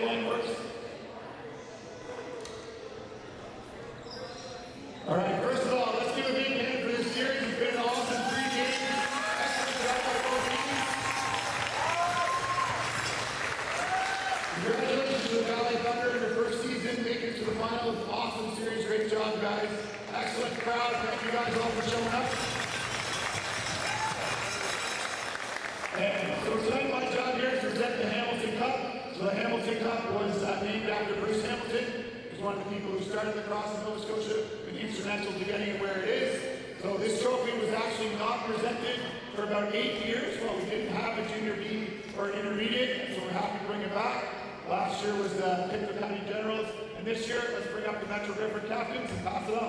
going first? All right, first of all, let's give a big hand for this series. It's been an awesome 3 games. Excellent job by both teams. Congratulations to the Valley Thunder in their first season, making it to the finals. Awesome series, great job, guys. Excellent crowd. Thank you guys all for showing up. And so tonight my job here is to present the Hamilton Cup. So the Hamilton Cup was named after Bruce Hamilton. He's one of the people who started lacrosse in Nova Scotia, been instrumental to getting it where it is. So this trophy was actually not presented for about 8 years. Well, we didn't have a junior B or intermediate, so we're happy to bring it back. Last year was the Pictou County Generals, and this year let's bring up the Metro Gryphon captains and pass it on.